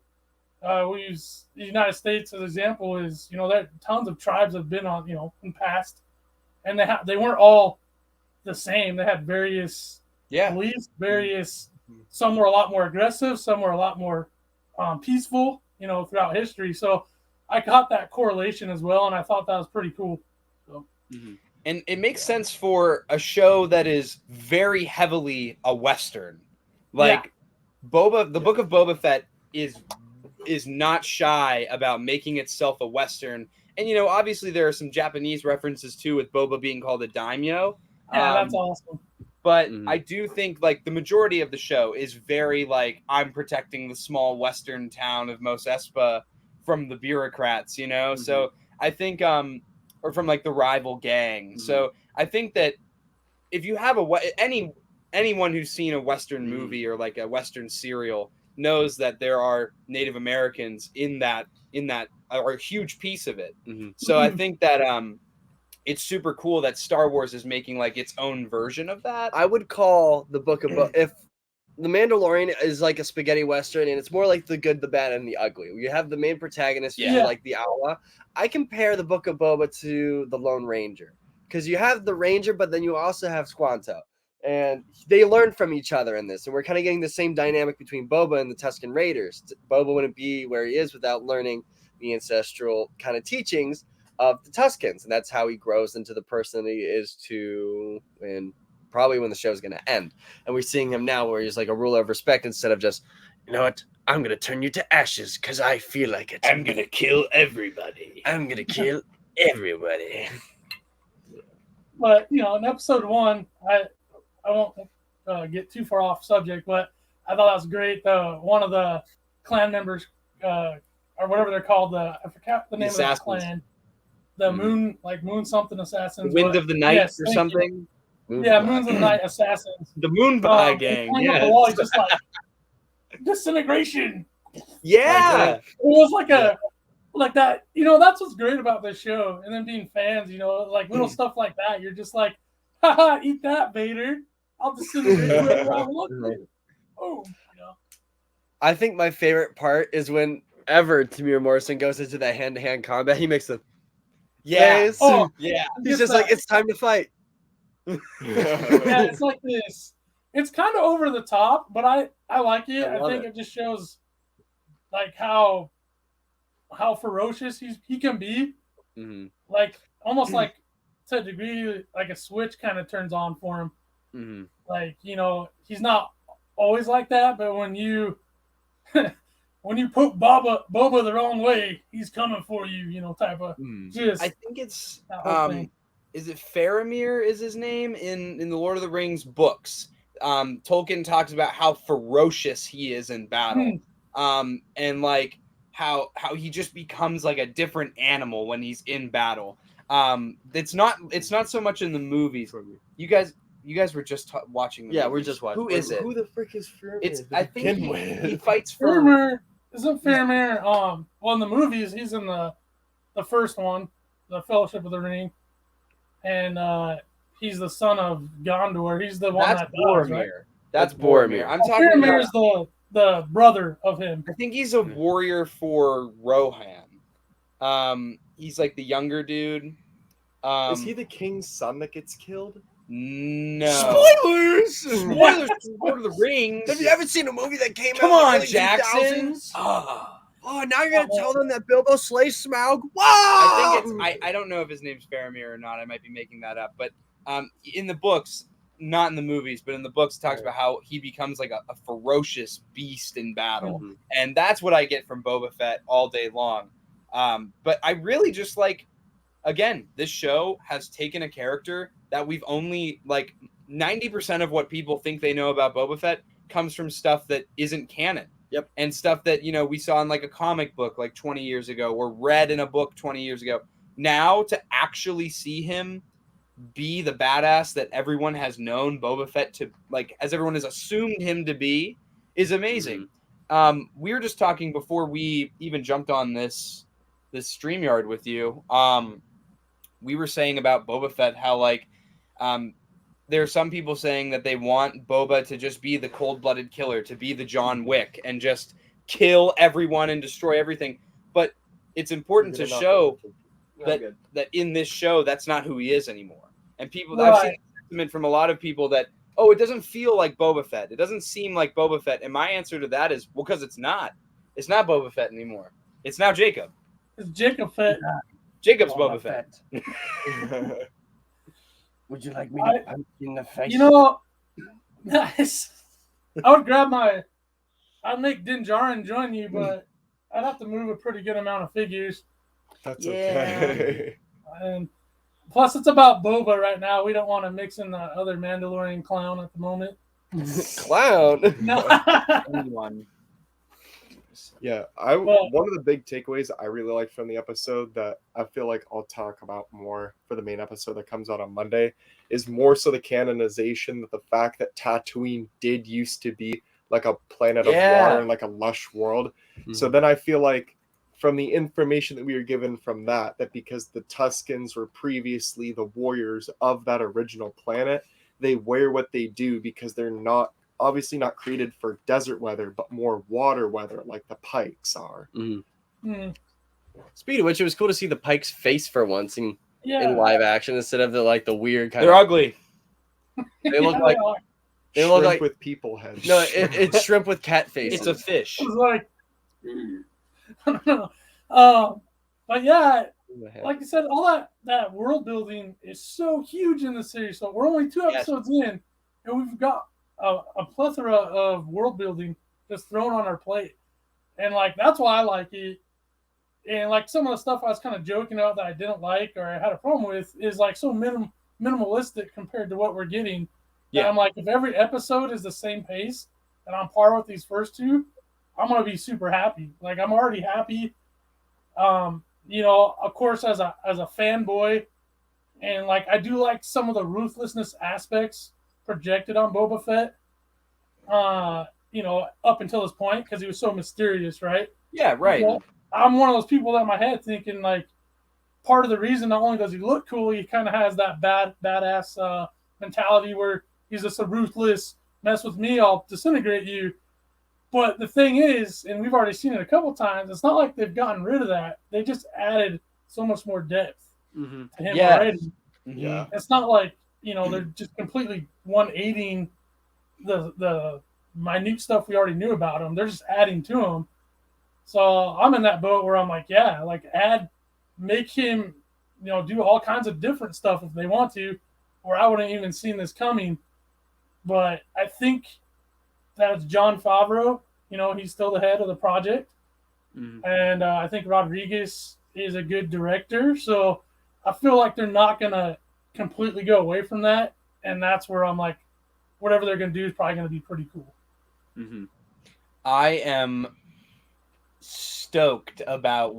we use the United States as an example is, there tons of tribes have been on, in the past. And they weren't all the same. They had various beliefs, some were a lot more aggressive, some were a lot more peaceful, throughout history. So I caught that correlation as well, and I thought that was pretty cool. So. Mm-hmm. And it makes sense for a show that is very heavily a Western. Like the Book of Boba Fett is not shy about making itself a Western. And, obviously there are some Japanese references too, with Boba being called a daimyo. Yeah, that's awesome. But I do think like the majority of the show is very like, I'm protecting the small Western town of Mos Espa from the bureaucrats, So I think, or from like the rival gang. So I think that if you have anyone who's seen a Western movie or like a Western serial knows that there are Native Americans in that are a huge piece of it. So I think that it's super cool that Star Wars is making like its own version of that. I would call the Book of if the Mandalorian is like a spaghetti western, and it's more like the good, the bad, and the ugly. You have the main protagonist, like the outlaw. I compare the Book of Boba to the Lone Ranger, because you have the Ranger, but then you also have Squanto, and they learn from each other in this. And we're kind of getting the same dynamic between Boba and the Tusken Raiders. Boba wouldn't be where he is without learning the ancestral kind of teachings of the Tuskens, and that's how he grows into the person he is probably when the show's going to end. And we're seeing him now where he's like a ruler of respect instead of just, you know what, I'm going to turn you to ashes because I feel like it. I'm going to kill everybody. I'm going to kill everybody. But, in episode 1, I won't get too far off subject, but I thought that was great. One of the clan members, or whatever they're called, I forgot the name of that clan. The moon something assassins. Wind of the Night or something. Moons of the Night assassins. The Moonbye gang. Yeah. The wall, just like disintegration. Yeah. It was like like that. That's what's great about this show. And then being fans, like little stuff like that. You're just like, haha, eat that, Vader. I'll disintegrate whoever I want to. Oh, I think my favorite part is whenever Tamir Morrison goes into that hand-to-hand combat, he makes a face. Oh, yeah. He's just like, it's time to fight. Yeah, it's like this. It's kind of over the top, but I like it. I think it just shows like how ferocious he can be. Like almost like to a degree, like a switch kind of turns on for him. Like, he's not always like that, but when you poke Boba the wrong way, he's coming for you, type of I think it's is it Faramir is his name in the Lord of the Rings books. Tolkien talks about how ferocious he is in battle. And like how he just becomes like a different animal when he's in battle. It's not so much in the movies. You guys were just watching the movies. We're just watching. Who is it? Who the frick is Faramir? I think he fights for Faramir. Isn't Faramir well in the movies he's in the first one, the Fellowship of the Ring. And he's the son of Gondor. He's the one that's that Boromir. dies, right? That's Boromir. I'm talking Faramir about is the brother of him. I think he's a warrior for Rohan. He's like the younger dude. Is he the king's son that gets killed? No. Spoilers! Spoilers for Lord of the Rings. Have you ever seen a movie that came Come out on, in the early Jackson. 2000s? Oh, now you're gonna tell them that Bilbo slays Smaug? Wow! I think I don't know if his name's Faramir or not. I might be making that up, but in the books, not in the movies, but in the books, it talks about how he becomes like a ferocious beast in battle. Mhm. And that's what I get from Boba Fett all day long. But I really just like, again, this show has taken a character that we've only, like, 90% of what people think they know about Boba Fett comes from stuff that isn't canon. Yep. And stuff that, you know, we saw in like a comic book like 20 years ago or read in a book 20 years ago. Now to actually see him be the badass that everyone has known Boba Fett to, like, as everyone has assumed him to be, is amazing. We were just talking before we even jumped on this StreamYard with you. We were saying about Boba Fett how, like, there are some people saying that they want Boba to just be the cold-blooded killer, to be the John Wick and just kill everyone and destroy everything. But it's important to show that in this show, that's not who he is anymore. And people, I've seen sentiment from a lot of people that, oh, it doesn't feel like Boba Fett. It doesn't seem like Boba Fett. And my answer to that is, well, because it's not. It's not Boba Fett anymore. It's now Jacob. It's Jacob Fett. Jacob's Boba Fett. Would you like me to punch you in the face? You know, nice. I would I'd make Din Djarin join you, but I'd have to move a pretty good amount of figures. That's okay. And plus, it's about Boba right now. We don't want to mix in the other Mandalorian clown at the moment. Clown. No. Anyone. Yeah, one of the big takeaways I really liked from the episode that I feel like I'll talk about more for the main episode that comes out on Monday is more so the canonization, that the fact that Tatooine did used to be like a planet of water and like a lush world. Mm-hmm. So then I feel like from the information that we were given from that because the Tuskens were previously the warriors of that original planet, they wear what they do because they're obviously not created for desert weather, but more water weather, like the Pikes are. Speaking of which, it was cool to see the Pikes' face for once in live action instead of the weird kind They're ugly. They look like shrimp with people heads. No, it's shrimp with cat faces. It's a fish. It was like, I don't know. But yeah, like you said, all that world building is so huge in the series. So we're only 2 episodes in, and we've got a plethora of world building just thrown on our plate. And like that's why I like it. And like some of the stuff I was kind of joking about that I didn't like or I had a problem with is like so minimalistic compared to what we're getting. Yeah. I'm like, if every episode is the same pace and on par with these first 2, I'm gonna be super happy. Like I'm already happy. You know, of course, as a fanboy, and like I do like some of the ruthlessness aspects projected on Boba Fett. You know, up until this point because he was so mysterious, right? Yeah, right. You know, I'm one of those people that in my head thinking like part of the reason not only does he look cool, he kind of has that badass mentality where he's just a ruthless mess with me, I'll disintegrate you. But the thing is, and we've already seen it a couple times, it's not like they've gotten rid of that. They just added so much more depth to him already. Yeah. It's not like, you know, they're just completely 180ing the minute stuff we already knew about him. They're just adding to him. So I'm in that boat where I'm like, yeah, like make him, you know, do all kinds of different stuff if they want to, or I wouldn't even seen this coming. But I think that's Jon Favreau. You know, he's still the head of the project. And I think Rodriguez is a good director. So I feel like they're not going to completely go away from that. And that's where I'm like, whatever they're going to do is probably going to be pretty cool. I am stoked about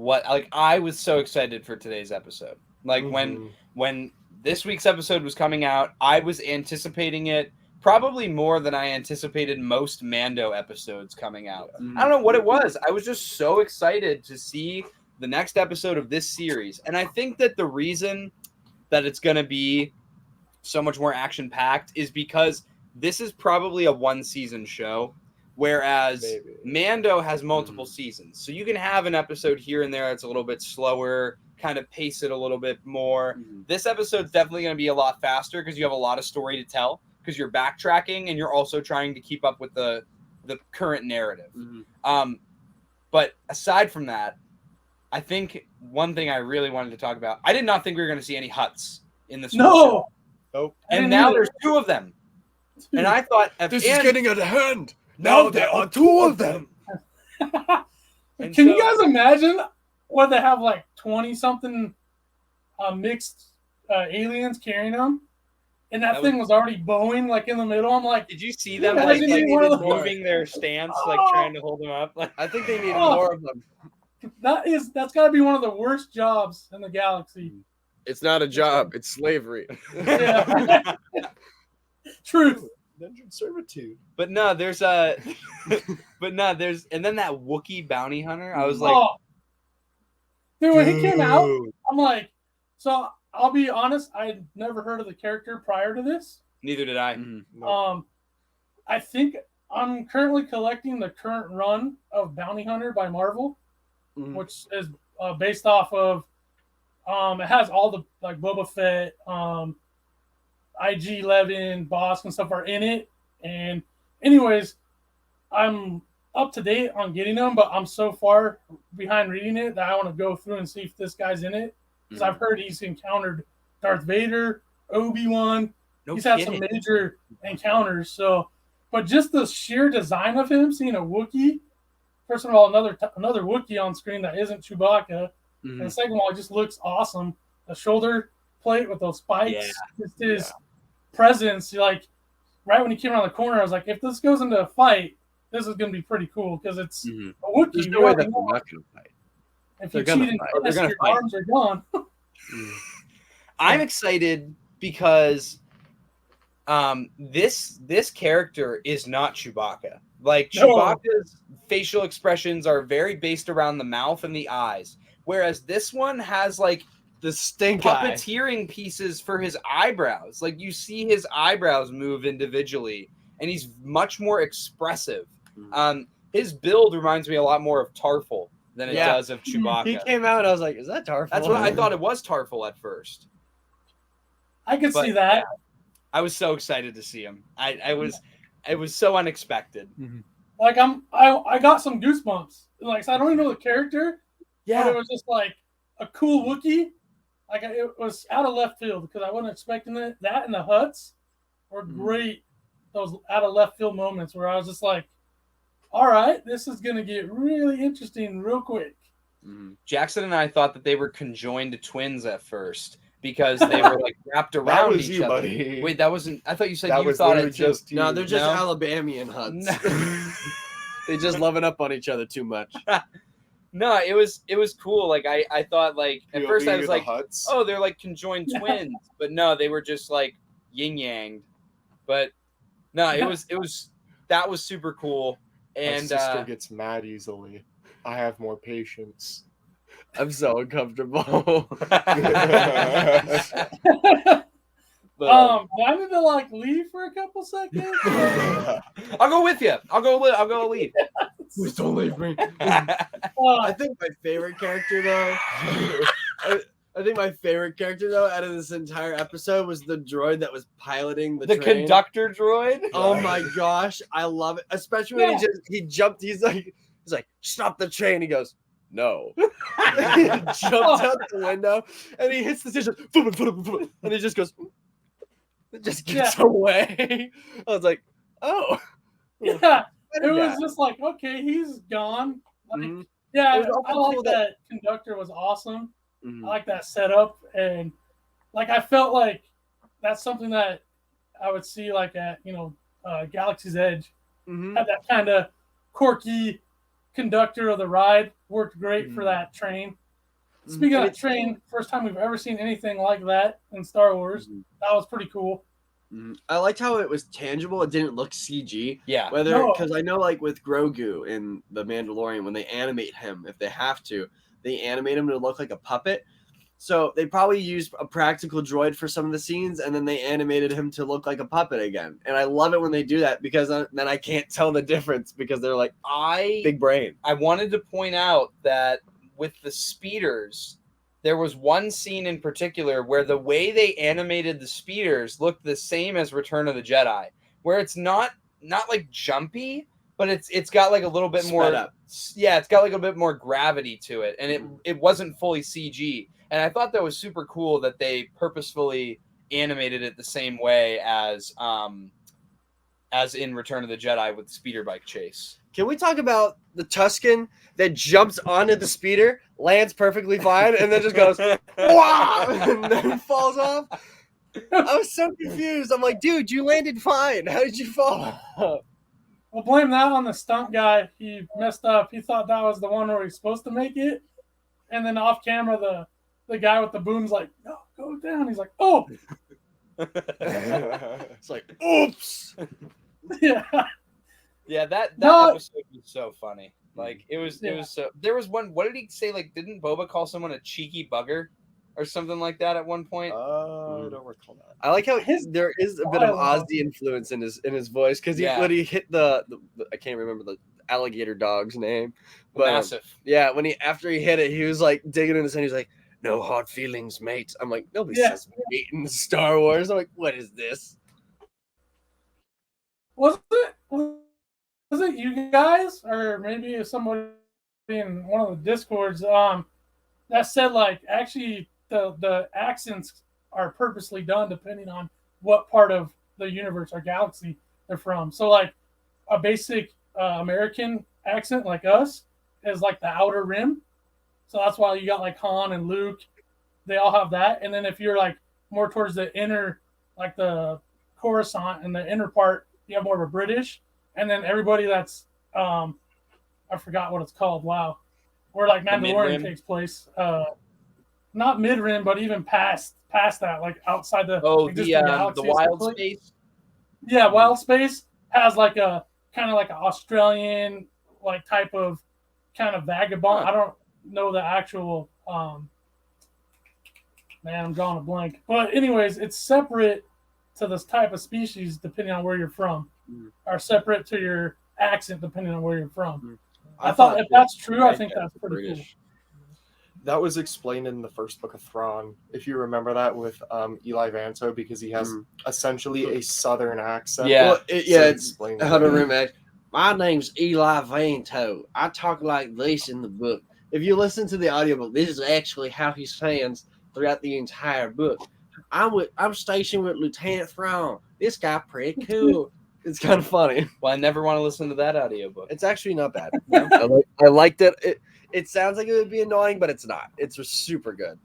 I was so excited for today's episode. Like when this week's episode was coming out, I was anticipating it probably more than I anticipated most Mando episodes coming out. I don't know what it was. I was just so excited to see the next episode of this series. And I think that the reason that it's going to be so much more action-packed is because this is probably a 1-season show, whereas Mando has multiple seasons. So you can have an episode here and there that's a little bit slower, kind of pace it a little bit more. This episode's definitely going to be a lot faster because you have a lot of story to tell, because you're backtracking and you're also trying to keep up with the current narrative. But aside from that, I think one thing I really wanted to talk about, I did not think we were going to see any Hutts in this show. Nope. And now there's 2 of them. And I thought This is getting out of hand. Now there are two of them. And Can you so- guys imagine what they have like 20-something mixed aliens carrying them? And that thing was already bowing like in the middle. I'm like, Did you see them Yeah, like they needed one of those. moving their stance, like trying to hold them up? Like, I think they need Oh. more of them. that's got to be one of the worst jobs in the galaxy. It's not a job. It's slavery. Yeah. Truth. Indentured servitude. but no, there's and then that Wookiee bounty hunter. I was like, Oh. Dude, when he came out, Dude. I'm like, so I'll be honest, I'd never heard of the character prior to this. neither did I. No. I think I'm currently collecting the current run of Bounty Hunter by Marvel, Mhm. which is based off of. It has all the like Boba Fett, IG-11, Bosk, and stuff are in it. And anyways, I'm up to date on getting them, but I'm so far behind reading it that I want to go through and see if this guy's in it. Because I've heard he's encountered Darth Vader, Obi-Wan. No He's had kidding. some major encounters. So, but just the sheer design of him, seeing a Wookiee. First of all, another Wookiee on screen that isn't Chewbacca. Mhm. And second of all, it just looks awesome. The shoulder plate with those spikes, just his presence. Like right when he came around the corner, I was like, if this goes into a fight, this is going to be pretty cool because it's Mhm. a Wookiee. There's We no way already that know. they're not going to fight. If they're you gonna cheat and fight. test, They're gonna your fight. arms are gone. I'm excited because this character is not Chewbacca. Like No. Chewbacca's facial expressions are very based around the mouth and the eyes, whereas this one has like The stink eye. puppeteering pieces for his eyebrows. Like you see his eyebrows move individually, and he's much more expressive. His build reminds me a lot more of Tarful than it Yeah. does of Chewbacca. He came out and I was like, is that Tarful? That's what I thought it was Tarful at first. I could But, see that. yeah, I was so excited to see him. It was so unexpected. Like I got some goosebumps. Like I don't even know the character, but it was just like a cool Wookiee. Like it was out of left field because I wasn't expecting it. That and the Hutts were great. Those out of left field moments where I was just like, all right, this is gonna get really interesting real quick. Jackson and I thought that they were conjoined twins at first because they were like wrapped around was each you, other. buddy. Wait, that wasn't. I thought you said That you was thought literally it too. just you. No, they're just No? Alabamian Huts. They just loving up on each other too much. No, it was cool. Like I thought like at POV first I of was the like, Hutts. oh, they're like conjoined twins, but no, they were just like yin yang. But no, that was super cool. My And sister gets mad easily. I have more patience. I'm so uncomfortable. but, Do I need to like leave for a couple seconds? I'll go with you. I'll go leave. Please don't leave me. Uh, I think my favorite character though. I think my favorite character though out of this entire episode was the droid that was piloting the The train. conductor droid. Oh my gosh, I love it. Especially when he jumped. He's like, stop the train. He goes, no. He jumps out the window and he hits the station. And he just goes, just gets away. I was like, oh. yeah, it was just like, okay, he's gone. Like, Mhm. yeah, It was also I like cool that conductor was awesome. Mhm. I like that setup, and like I felt like that's something that I would see like at Galaxy's Edge. Mhm. Had that kind of quirky conductor of the ride. Worked great for that train. Speaking of that train, first time we've ever seen anything like that in Star Wars. That was pretty cool. I liked how it was tangible. It didn't look CG. Yeah. Because I know like with Grogu in The Mandalorian, when they animate him, if they have to, they animate him to look like a puppet. So they probably used a practical droid for some of the scenes, and then they animated him to look like a puppet again. And I love it when they do that because then I can't tell the difference because they're like big brain. I wanted to point out that with the speeders, there was one scene in particular where the way they animated the speeders looked the same as Return of the Jedi, where it's not like jumpy, but it's got like a little bit more. Sped up. Yeah, it's got like a bit more gravity to it, and it wasn't fully CG. And I thought that was super cool that they purposefully animated it the same way as as in Return of the Jedi with the speeder bike chase. Can we talk about the Tusken that jumps onto the speeder, lands perfectly fine, and then just goes, wow, and then falls off? I was so confused. I'm like, dude, you landed fine. How did you fall? We'll blame that on the stunt guy. He messed up. He thought that was the one where he's supposed to make it. And then off camera, the guy with the boom's like, no, go down. He's like, oh. It's like, oops. Yeah. Yeah, that No. episode was so funny. Like it was so. There was one. What did he say? Like, didn't Boba call someone a cheeky bugger or something like that at one point? I don't recall that. I like how there is a bit of Ozzy influence in his voice because when he hit the I can't remember the alligator dog's name, but Massive. When after he hit it, he was like digging in his hand. He's like, "No hard feelings, mate." I'm like, nobody says mate in Star Wars. I'm like, what is this? Was it you guys, or maybe somebody in one of the Discords that said like actually the accents are purposely done depending on what part of the universe or galaxy they're from. So like a basic American accent like us is like the outer rim. So that's why you got like Han and Luke. They all have that. And then if you're like more towards the inner, like the Coruscant and the inner part, you have more of a British. And then everybody that's I forgot what it's called. Wow. Where like Mandalorian takes place. Not mid-rim, but even past that, like outside the the wild space. Yeah, wild space has like a kind of like an Australian like type of kind of vagabond. I don't know the actual man, I'm drawing a blank. But anyways, it's separate to this type of species depending on where you're from, or separate to your accent depending on where you're from. I thought if that's true, I think that's pretty cool. That was explained in the first book of Thrawn, if you remember that, with Eli Vanto, because he has essentially a southern accent. Yeah, it's how to remake. My name's Eli Vanto. I talk like this in the book. If you listen to the audiobook, this is actually how he sounds throughout the entire book. I'm stationed with Lieutenant Thrawn. This guy pretty cool. It's kind of funny. Well, I never want to listen to that audiobook. It's actually not bad. I liked it. It sounds like it would be annoying, but it's not. It's super good.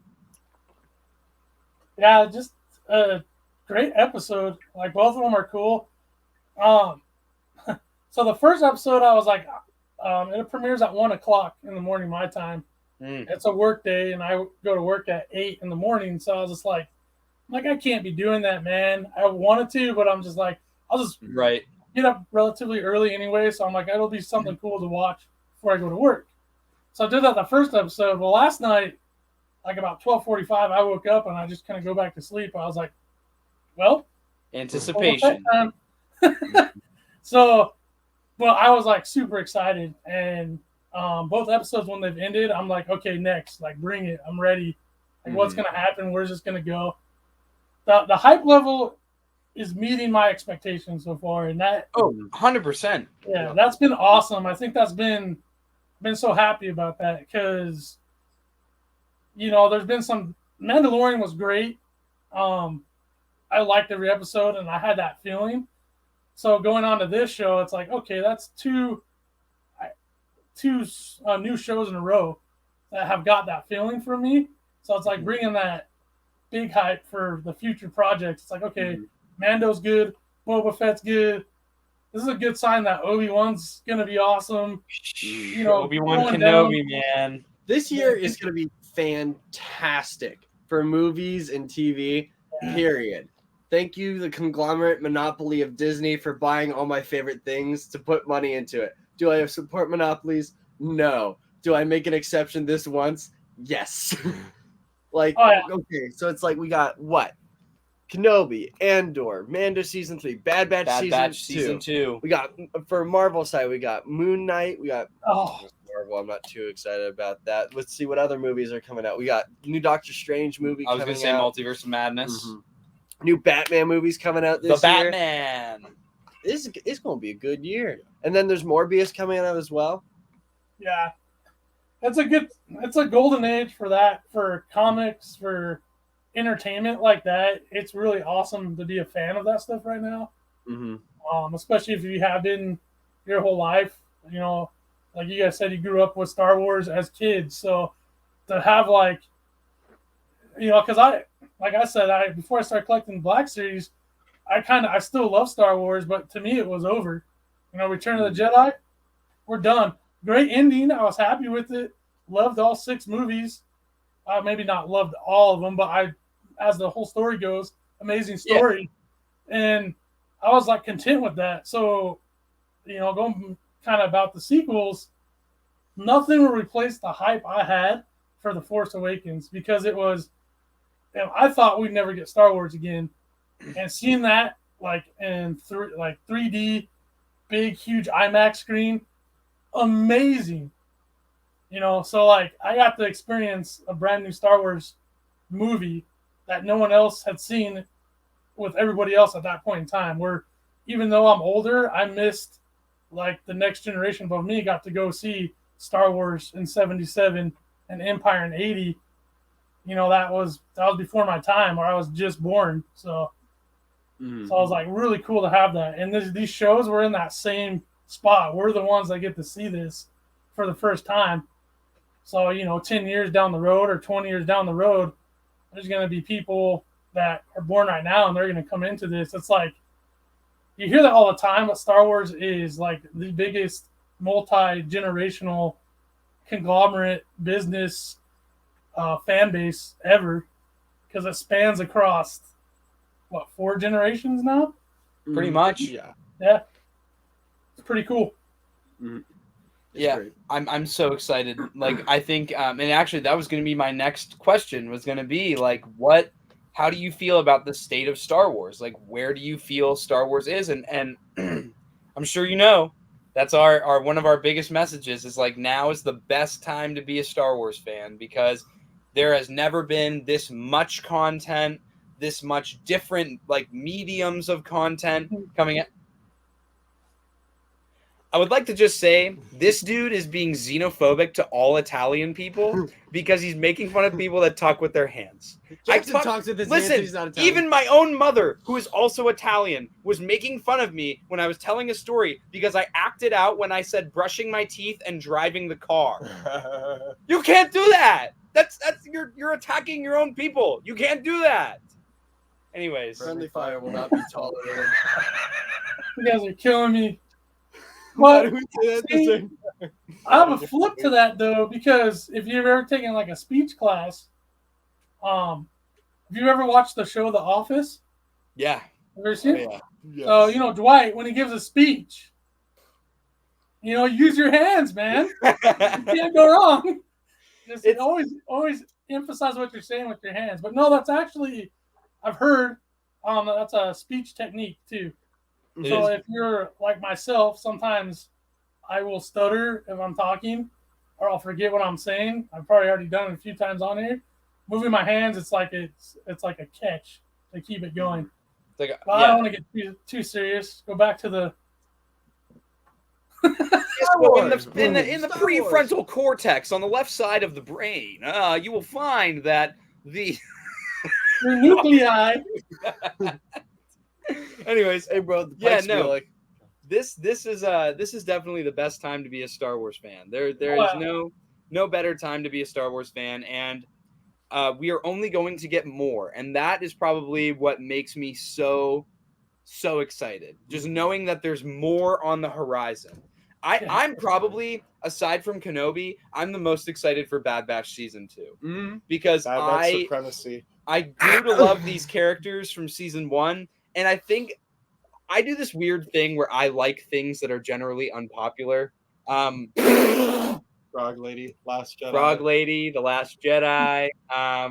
Yeah, just a great episode. Like both of them are cool. So the first episode, I was like, it premieres at 1:00 in the morning my time. It's a work day, and I go to work at 8 in the morning. So I was just like, I can't be doing that, man. I wanted to, but I'm just like, I'll just get up relatively early anyway. So I'm like, it'll be something cool to watch before I go to work. So I did that the first episode. Well, last night, like about 12:45, I woke up and I just kind of go back to sleep. I was like, well, anticipation. So, well, I was like super excited. And both episodes, when they've ended, I'm like, okay, next, like bring it. I'm ready. Like what's going to happen? Where's this going to go? The hype level is meeting my expectations so far. And that 100%. Yeah, that's been awesome. I think that's been so happy about that because, there's been some Mandalorian was great. I liked every episode and I had that feeling. So going on to this show, it's like, okay, that's two new shows in a row that have got that feeling from me. So it's like bringing that big hype for the future projects. It's like, okay, Mando's good, Boba Fett's good. This is a good sign that Obi-Wan's going to be awesome. Obi-Wan Kenobi, man. This year is going to be fantastic for movies and TV, period. Thank you, the conglomerate monopoly of Disney, for buying all my favorite things to put money into it. Do I support monopolies? No. Do I make an exception this once? Yes. Okay, so it's like we got what? Kenobi, Andor, Mando Season 3, Bad Batch Season 2. We got, for Marvel side, we got Moon Knight. We got Marvel. I'm not too excited about that. Let's see what other movies are coming out. We got new Doctor Strange movie coming out. I was going to say Multiverse of Madness. New Batman movies coming out this year. The Batman. It's going to be a good year. And then there's Morbius coming out as well. Yeah. It's a golden age for that, for comics, for entertainment like that. It's really awesome to be a fan of that stuff right now. especially if you have been your whole life. You know, like you guys said, you grew up with Star Wars as kids, so to have like, because like I said, before I started collecting the Black Series, I still love Star Wars, but to me it was over. Return of the Jedi, we're done. Great ending. I was happy with it. Loved all 6 movies. Maybe not loved all of them, but as the whole story goes, amazing story. Yeah. And I was like content with that. So, going kind of about the sequels, nothing will replace the hype I had for The Force Awakens, because it was, I thought we'd never get Star Wars again. And seeing that like in 3D, big, huge IMAX screen, amazing. So like I got to experience a brand new Star Wars movie that no one else had seen with everybody else at that point in time, where even though I'm older, I missed like the next generation above me got to go see Star Wars in 77 and Empire in 80. That was before my time, or I was just born. So so I was like, really cool to have that. And these shows were in that same spot. We're the ones that get to see this for the first time. So, 10 years down the road or 20 years down the road, there's going to be people that are born right now and they're going to come into this. It's like, you hear that all the time, but Star Wars is like the biggest multi-generational conglomerate business fan base ever, because it spans across, 4 generations now? Pretty much. Yeah. Yeah. It's pretty cool. Yeah, great. I'm so excited. Like, I think, and actually that was going to be my next question, was going to be like, how do you feel about the state of Star Wars? Like, where do you feel Star Wars is? And I'm sure that's our one of our biggest messages is like, now is the best time to be a Star Wars fan, because there has never been this much content, this much different like mediums of content coming in. I would like to just say this dude is being xenophobic to all Italian people because he's making fun of people that talk with their hands. Listen, even my own mother, who is also Italian, was making fun of me when I was telling a story because I acted out when I said brushing my teeth and driving the car. You can't do that. That's you're attacking your own people. You can't do that. Anyways, friendly fire will not be tolerated. You guys are killing me. Why do we say that at the same time? I have a flip to that though, because if you've ever taken like a speech class, have you ever watched the show The Office? Yeah. Ever seen it? Yeah. Yes. So Dwight, when he gives a speech, use your hands, man. You can't go wrong. Just always emphasize what you're saying with your hands. But no, that's actually, I've heard, that's a speech technique too. So if you're like myself, sometimes I will stutter if I'm talking, or I'll forget what I'm saying. I've probably already done it a few times on here. Moving my hands, it's like a catch to keep it going. I don't want to get too serious. Go back to the in the prefrontal cortex on the left side of the brain. You will find that the nuclei. Anyways, hey bro, this is definitely the best time to be a Star Wars fan. There is no better time to be a Star Wars fan, and we are only going to get more, and that is probably what makes me so excited. Just knowing that there's more on the horizon. I'm probably, aside from Kenobi, I'm the most excited for Bad Batch Season 2 because Bad Batch supremacy. I grew to love these characters from Season 1. And I think I do this weird thing where I like things that are generally unpopular. Frog Lady, Last Jedi. Frog Lady, The Last Jedi.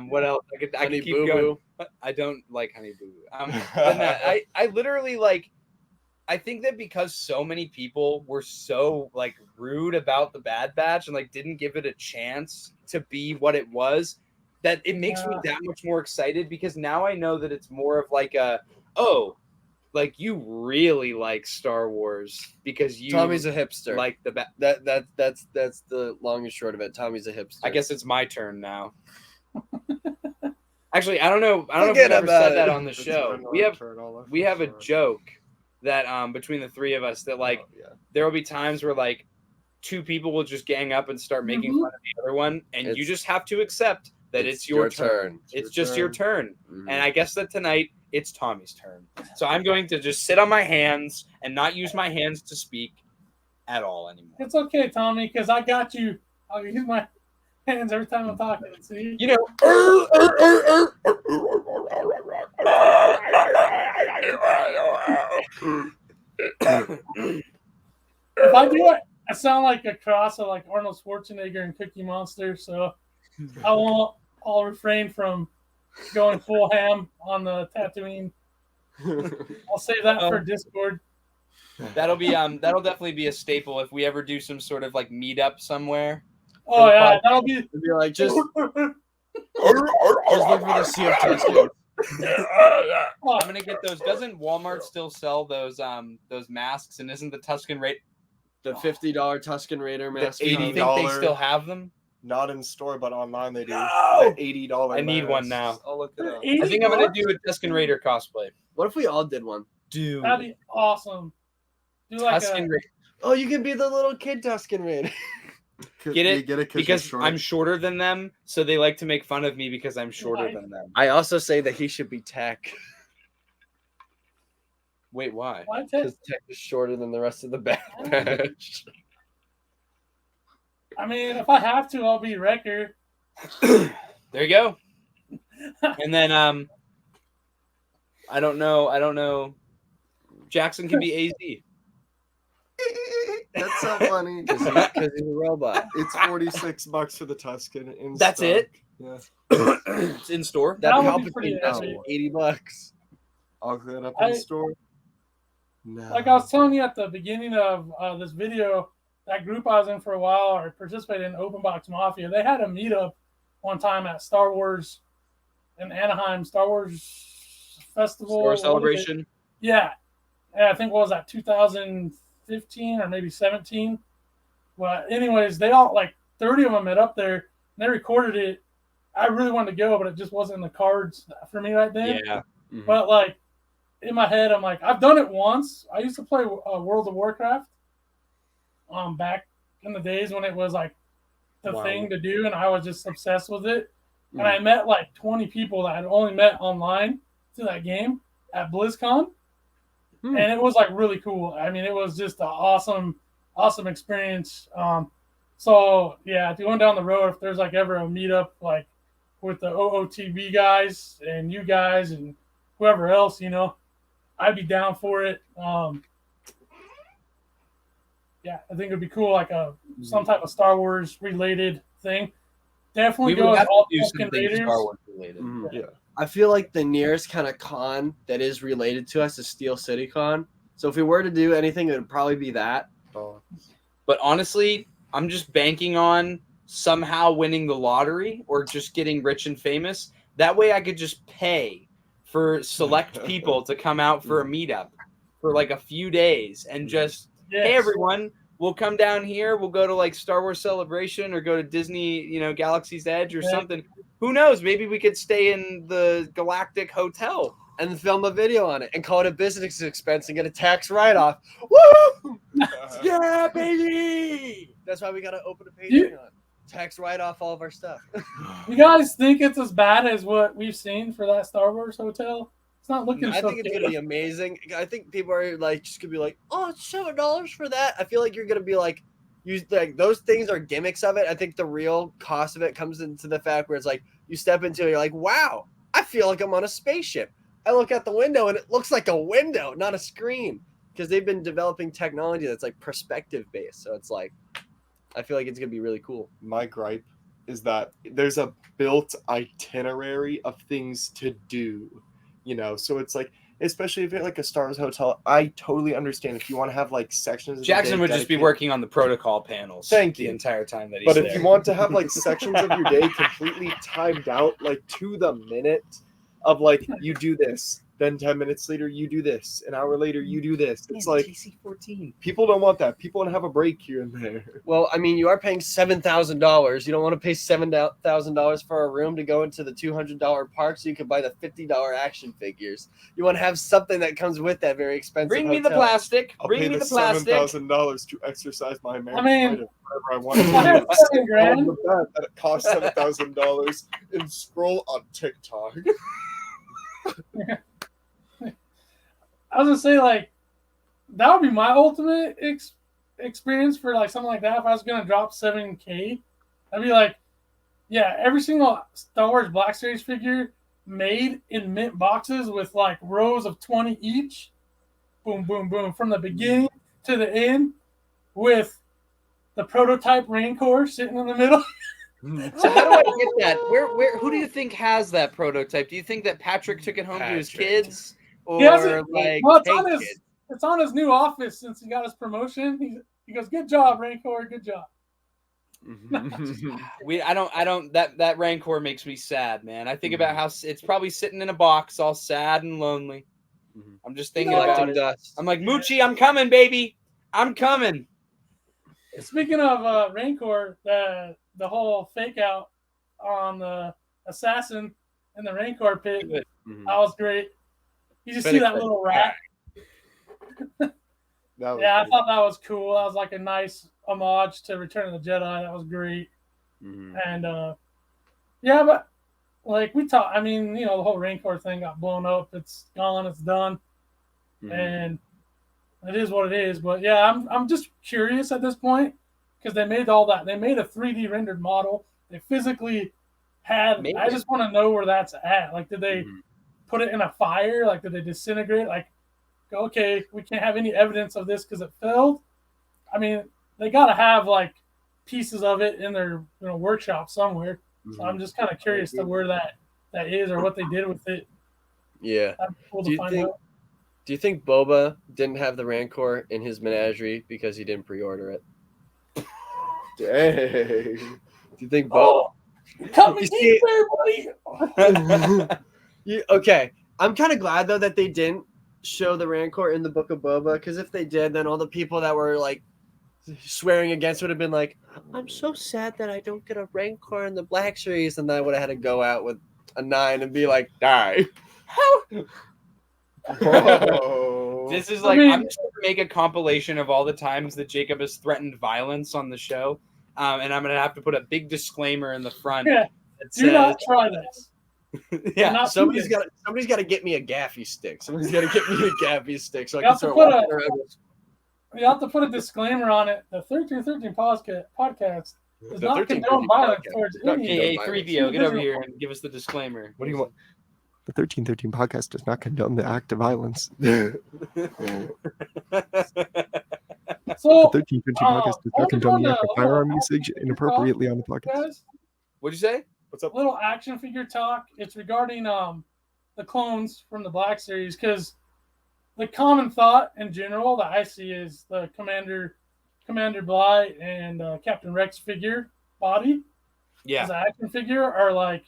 What else? I could keep going. I don't like Honey Boo Boo. But no, I literally like. I think that because so many people were so like rude about the Bad Batch and like didn't give it a chance to be what it was, that it makes me that much more excited, because now I know that it's more of like like you really like Star Wars because Tommy's a hipster. Like that's the long and short of it. Tommy's a hipster. I guess it's my turn now. Actually, I don't know if we've ever said that on the show. We have a joke that between the three of us that like there will be times where like two people will just gang up and start making fun of the other one, and you just have to accept that it's your turn. It's just your turn. And I guess that tonight it's Tommy's turn. So I'm going to just sit on my hands and not use my hands to speak at all anymore. It's okay, Tommy, because I got you. I'll use my hands every time I'm talking. See? You know, if I do it, I sound like a cross of like Arnold Schwarzenegger and Cookie Monster, so I'll refrain from going full ham on the Tatooine. I'll save that for Discord. That'll definitely be a staple if we ever do some sort of like meetup somewhere. Oh yeah, that'll be like just look for the Sea of Tuscan. I'm gonna get those. Doesn't Walmart still sell those masks? And isn't the Tuscan rate the $50 Tuscan Raider mask? Do you think they still have them? Not in store, but online they do. No! The $80. I need one now. I'll look it up. I think I'm gonna do a Tuscan Raider cosplay. What if we all did one? Dude, that'd be awesome. Do like Tuscan Raider. Oh, you can be the little kid Tuscan Raider. Get it? Because I'm shorter than them, so they like to make fun of me because I'm shorter than them. I also say that he should be Tech. Wait, why? Why Tech? Because Tech is shorter than the rest of the batch. I mean, if I have to, I'll be Wrecker. There you go. And then I don't know. Jackson can be AZ. That's so funny. Because he's a robot. It's $46 for the Tuscan. That's stock. it? Yeah. It's in store. That would be pretty Palpatine epic. $80. I'll look it up in store. No. Like I was telling you at the beginning of this video, that group I was in for a while, or participated in Open Box Mafia, they had a meetup one time at Star Wars in Anaheim, Star Wars Festival. Star Wars Celebration. Yeah. And I think what was that, 2015 or maybe 17? Well, anyways, they all, like 30 of them met up there, and they recorded it. I really wanted to go, but it just wasn't in the cards for me right then. Yeah. Mm-hmm. But like in my head, I'm like, I've done it once. I used to play World of Warcraft back in the days when it was like the thing to do, and I was just obsessed with it. And I met like 20 people that I'd only met online through that game at BlizzCon. And it was like really cool. I mean, it was just an awesome experience. So yeah, going down the road, if there's like ever a meetup like with the OOTV guys and you guys and whoever else, I'd be down for it. Yeah, I think it'd be cool, like some type of Star Wars related thing. Definitely go with all Tuscan Raiders. Star Wars related. Yeah. I feel like the nearest kind of con that is related to us is Steel City Con. So if we were to do anything, it would probably be that. But honestly, I'm just banking on somehow winning the lottery or just getting rich and famous. That way I could just pay for select people to come out for a meetup for like a few days and just, hey, everyone, we'll come down here. We'll go to like Star Wars Celebration or go to Disney, Galaxy's Edge or something. Who knows? Maybe we could stay in the Galactic Hotel and film a video on it and call it a business expense and get a tax write-off. Woo! Yeah, baby! That's why we got to open a Patreon. Tax write-off all of our stuff. You guys think it's as bad as what we've seen for that Star Wars hotel? It's not looking I so think it's good. going to be amazing. I think people are like just going to be like, oh, it's $7 for that. I feel like you're going to be like, those things are gimmicks of it. I think the real cost of it comes into the fact where it's like you step into it, you're like, wow, I feel like I'm on a spaceship. I look out the window and it looks like a window, not a screen, because they've been developing technology that's like perspective based. So it's like, I feel like it's going to be really cool. My gripe is that there's a built itinerary of things to do, so it's like, especially if you're like a Star Wars hotel, I totally understand if you want to have like sections. Of Jackson would just be working on the protocol panels the entire time that he's there. But if you want to have like sections of your day completely timed out, like to the minute of like, you do this, Then 10 minutes later, you do this. An hour later, you do this. It's Man, like TC14. people don't want that. People want to have a break here and there. Well, I mean, you are paying $7,000. You don't want to pay $7,000 for a room to go into the $200 park so you can buy the $50 action figures. You want to have something that comes with that very expensive Bring me the hotel. plastic. I'll Bring pay me the the plastic. $7,000 to exercise my American I mean, freedom wherever I want. if I had $7,000, On the bet that it costs $7,000 and scroll on TikTok. I was gonna say like that would be my ultimate experience for like something like that. If I was gonna drop $7,000, I'd be like, yeah, every single Star Wars Black Series figure made in mint boxes with like rows of 20 each. Boom, boom, boom, from the beginning to the end, with the prototype Rancor sitting in the middle. So how do I get that? Where? Who do you think has that prototype? Do you think that Patrick took it home to his Patrick. kids, or He hasn't- like Well, it's hey, on his kid? it's on his new office since he got his promotion. He goes, good job, Rancor, good job. I don't. That Rancor makes me sad, man. I think about how it's probably sitting in a box, all sad and lonely. I'm just thinking about Collecting it. dust. I'm like, Moochie, I'm coming, baby. I'm coming. Speaking of Rancor, the whole fake out on the assassin in the Rancor pit, that was great. You just see that little rat. Yeah, I thought that was cool. That was like a nice homage to Return of the Jedi. That was great. And yeah, but like we talked, I mean, you know, the whole Rancor thing got blown up. It's gone. It's done. And it is what it is. But yeah, I'm just curious at this point because they made all that. They made a 3D rendered model. They physically had. Maybe. I just want to know where that's at. Like, did they put it in a fire? Like, did they disintegrate? Like, okay, we can't have any evidence of this because it failed. I mean, they got to have like pieces of it in their workshop somewhere. So I'm just kind of curious to where that is or what they did with it. Yeah. That'd be cool to find out. Do you think Boba didn't have the Rancor in his menagerie because he didn't pre-order it? Dang. Do you think Boba? Cut me deep there, buddy. Okay. I'm kind of glad though that they didn't show the Rancor in the Book of Boba, because if they did, then all the people that were like swearing against would have been like, I'm so sad that I don't get a Rancor in the Black Series, and then I would have had to go out with a 9 and be like, die. This is like, I'm just going to make a compilation of all the times that Jacob has threatened violence on the show, and I'm going to have to put a big disclaimer in the front. Yeah, do not try this. Yeah, somebody's got to get me a gaffy stick. Somebody's got to get me a gaffy stick so I You can have to start put walking around. You have to put a disclaimer on it. The 1313 podcast does The not 1313 condone violence podcast towards does not any. Hey, 3PO, get over here and give us the disclaimer. What do you want? The 1313 podcast does not condone the act of violence. So, The 1313 podcast does not condone the act of firearm usage inappropriately on the podcast. guys, What'd you say? What's up? little action figure talk. It's regarding the clones from the Black Series, because the common thought in general that I see is the Commander Bly and Captain Rex figure body Yeah. as an action figure are like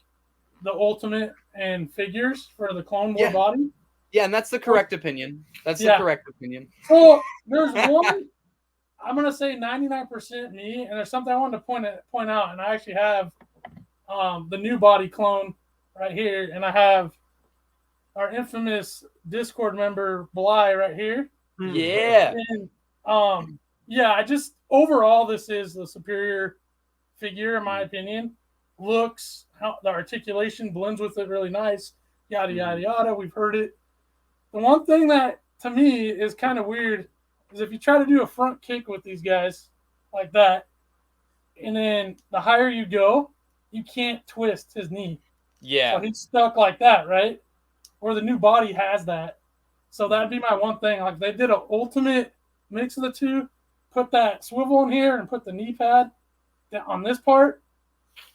the ultimate in figures for the Clone War body. Yeah, and that's the correct opinion. That's the correct opinion. So there's one, I'm gonna say 99% me, and there's something I wanted to point out, and I actually have the new body clone right here, and I have our infamous Discord member Bly right here. Yeah. And yeah, I just overall this is the superior figure in my opinion. Looks, how the articulation blends with it really nice. Yada yada yada. We've heard it. The one thing that to me is kind of weird is if you try to do a front kick with these guys like that, and then the higher you go, you can't twist his knee. Yeah. So he's stuck like that, right? Or the new body has that. So that'd be my one thing. Like, they did an ultimate mix of the two. Put that swivel in here and put the knee pad on this part.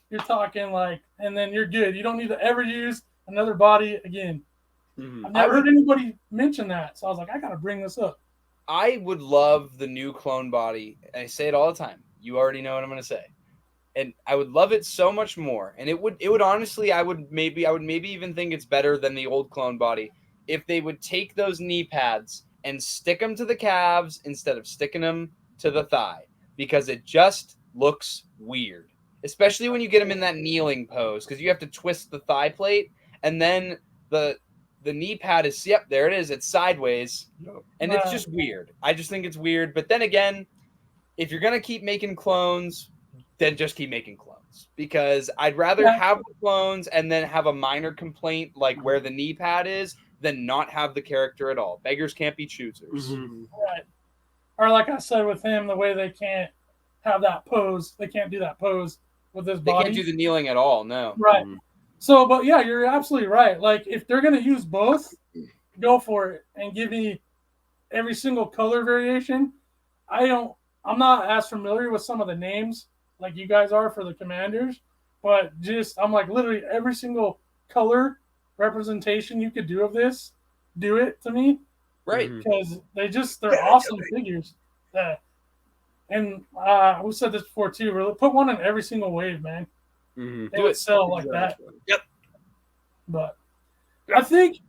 You're talking like, and then you're good. You don't need to ever use another body again. I've never heard anybody mention that. So I was like, I got to bring this up. I would love the new clone body. I say it all the time. You already know what I'm going to say. And I would love it so much more. And it would honestly, I would maybe even think it's better than the old clone body if they would take those knee pads and stick them to the calves instead of sticking them to the thigh, because it just looks weird, especially when you get them in that kneeling pose, because you have to twist the thigh plate, and then the knee pad is, yep, there it is, it's sideways, and it's just weird. I just think it's weird. But then again, if you're gonna keep making clones, then just keep making clones, because I'd rather have the clones and then have a minor complaint like where the knee pad is than not have the character at all. Beggars can't be choosers. Right. Or like I said with him, the way they can't have that pose, they can't do that pose with his body. They can't do the kneeling at all, no. Right. So, but yeah, you're absolutely right. Like, if they're going to use both, go for it and give me every single color variation. I'm not as familiar with some of the names like you guys are for the commanders, but I'm like, literally every single color representation you could do of this, do it to me. Right. Because they're awesome figures. And we said this before too, really put one in every single wave, man. They would sell like that. Yep. But I think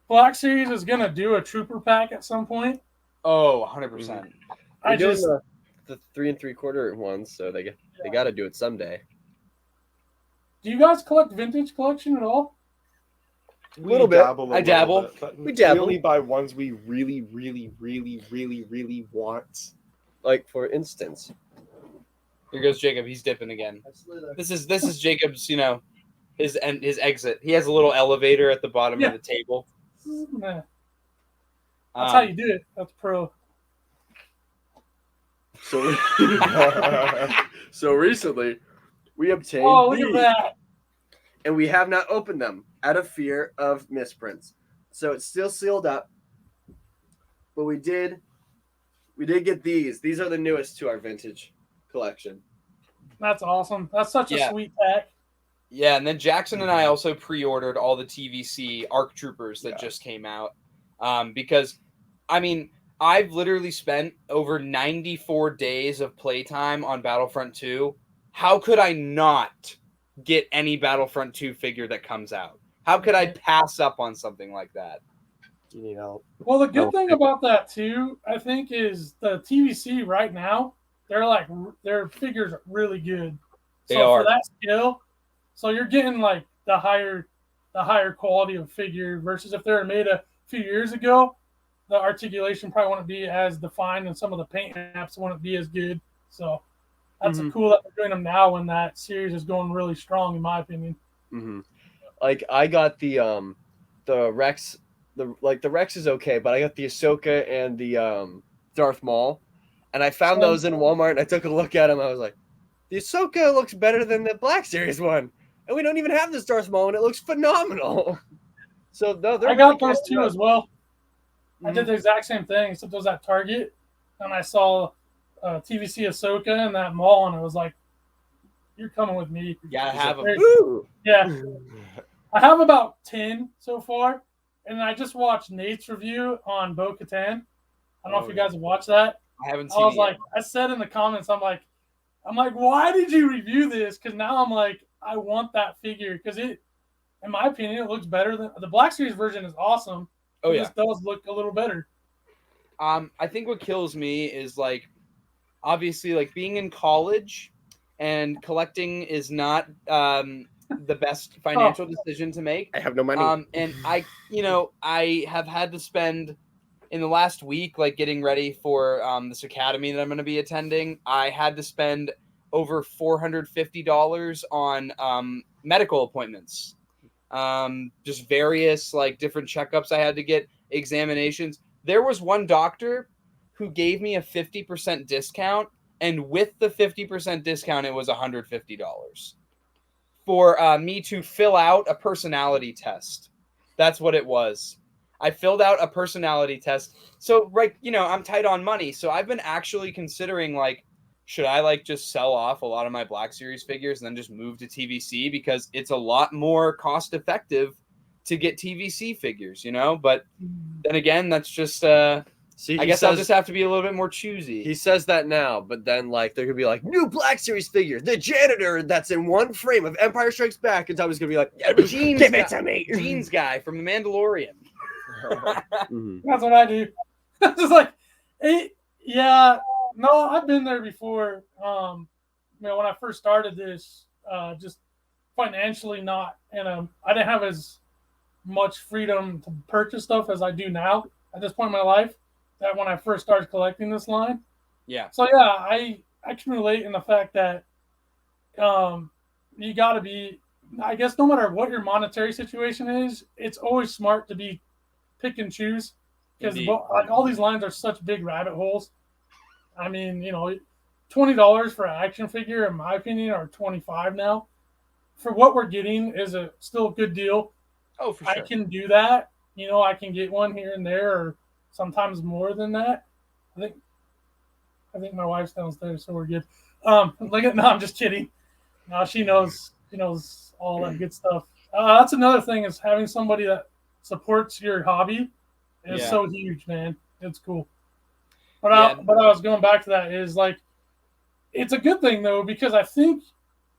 Black Series is gonna do a trooper pack at some point. Oh, 100%. They're doing the 3 3/4 ones, so they got to do it someday. Do you guys collect vintage collection at all? A little bit. I dabble. We dabble. We only buy ones we really, really, really, really, really want. Like, for instance, here goes Jacob. He's dipping again. This is Jacob's, his exit. He has a little elevator at the bottom of the table. That's how you do it. That's pro. So recently, we obtained look these, at that. and we have not opened them out of fear of misprints. So it's still sealed up, but we did get these. These are the newest to our vintage collection. That's awesome. That's such a sweet pack. Yeah, and then Jackson and I also pre-ordered all the TVC ARC Troopers that just came out, because, I mean, I've literally spent over 94 days of playtime on Battlefront 2. How could I not get any Battlefront 2 figure that comes out? How could I pass up on something like that? You know. Well, the good thing about that too, I think, is the TVC right now, their figures are really good. They so are. For that skill, so you're getting like the higher quality of figure versus if they were made a few years ago, the articulation probably wouldn't be as defined and some of the paint apps wouldn't be as good. So that's cool that they're doing them now when that series is going really strong, in my opinion. Like, I got the Rex, the Rex is okay, but I got the Ahsoka and the Darth Maul, and I found those in Walmart, and I took a look at them. I was like, the Ahsoka looks better than the Black Series one, and we don't even have this Darth Maul, and it looks phenomenal. So no, I got those two as well. I did the exact same thing, except it was at Target, and I saw TVC Ahsoka and that Maul, and I was like, "You're coming with me." You gotta have them. Yeah, I have about 10 so far, and I just watched Nate's review on Bo-Katan. I don't know if you guys have watched that. I haven't seen it yet. I said in the comments, I'm like, why did you review this? Because now I'm like, I want that figure because in my opinion, it looks better than the Black Series version is awesome. Oh It yeah, just does look a little better. I think what kills me is like, obviously, like being in college and collecting is not the best financial decision to make. I have no money. And I have had to spend in the last week, like getting ready for this academy that I'm going to be attending. I had to spend over $450 on medical appointments, just various like different checkups I had to get, examinations. There was one doctor who gave me a 50% discount, and with the 50% discount, it was $150 for me to fill out a personality test. That's what it was. I filled out a personality test. So, right, I'm tight on money. So I've been actually considering, like, should I, like, just sell off a lot of my Black Series figures and then just move to TVC? Because it's a lot more cost effective to get TVC figures, But then again, that's just... I guess I'll just have to be a little bit more choosy. He says that now, but then like there could be like new Black Series figure, the janitor that's in one frame of Empire Strikes Back, and Tommy's gonna be like, Jeans give it to me, Jeans guy from The Mandalorian. Mhm. That's what I do. Just like, yeah, no, I've been there before. When I first started this, just financially not, I didn't have as much freedom to purchase stuff as I do now at this point in my life. That when I first started collecting this line. Yeah. So yeah, I can relate in the fact that you got to be. I guess no matter what your monetary situation is, it's always smart to be pick and choose because Indeed. like all these lines are such big rabbit holes. I mean, $20 for an action figure, in my opinion, or $25 now. For what we're getting is still a good deal. Oh, for I sure. can do that. I can get one here and there, or sometimes more than that. I think my wife's downstairs, so we're good. No, I'm just kidding. No, she knows all that good stuff. That's another thing is having somebody that supports your hobby is so huge, man. It's cool. But I was going back to that is like, it's a good thing though, because I think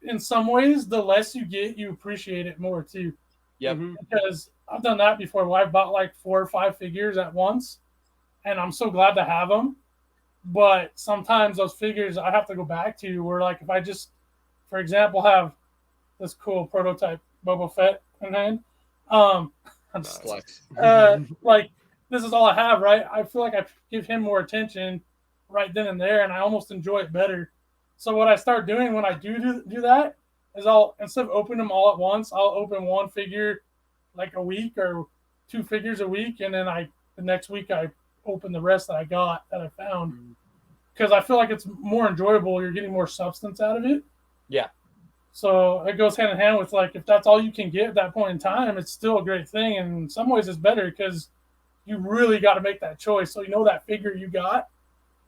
in some ways the less you get, you appreciate it more too. Yep. Because I've done that before. Where I bought like 4 or 5 figures at once, and I'm so glad to have them. But sometimes those figures I have to go back to where, like, if I just, for example, have this cool prototype Boba Fett in hand, like this is all I have, right? I feel like I give him more attention right then and there, and I almost enjoy it better. So what I start doing when I do that is I'll, instead of opening them all at once, I'll open one figure like a week or 2 figures a week, and then the next week I open the rest that I found, because I feel like it's more enjoyable. You're getting more substance out of it. Yeah. So it goes hand in hand with, like, if that's all you can get at that point in time, it's still a great thing. And in some ways it's better because you really got to make that choice. So that figure you got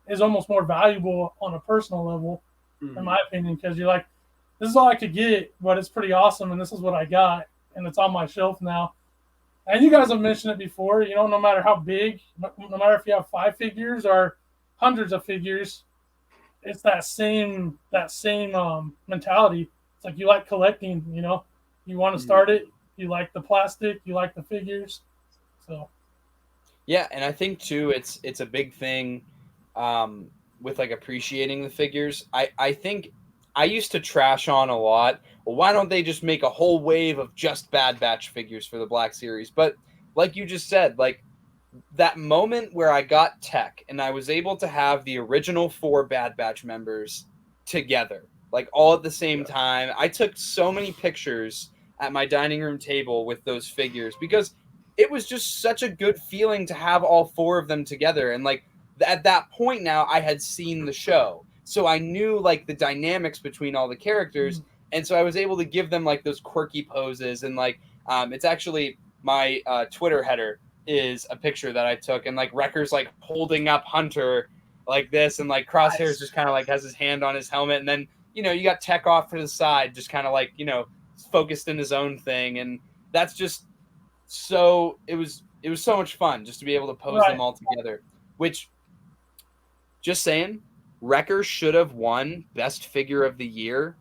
is almost more valuable on a personal level, in my opinion, because you're like, this is all I could get, but it's pretty awesome, and this is what I got, and it's on my shelf now. And you guys have mentioned it before, no matter how big, no matter if you have 5 figures or hundreds of figures, it's that same mentality. It's like you like collecting, you want to start it, you like the plastic, you like the figures. So yeah, and I think too it's a big thing with like appreciating the figures. I think I used to trash on a lot. Well, why don't they just make a whole wave of just Bad Batch figures for the Black Series? But like you just said, like that moment where I got tech and I was able to have the original 4 Bad Batch members together, like all at the same time. I took so many pictures at my dining room table with those figures because it was just such a good feeling to have all 4 of them together. And like at that point now I had seen the show. So I knew like the dynamics between all the characters. And so I was able to give them like those quirky poses. And like, it's actually my Twitter header is a picture that I took, and like Wrecker's like holding up Hunter like this, and like Crosshair's just kind of like has his hand on his helmet. And then, you got Tech off to the side, just kind of like, focused in his own thing. And that's just so, it was so much fun just to be able to pose them all together, which, just saying, Wrecker should have won Best Figure of the Year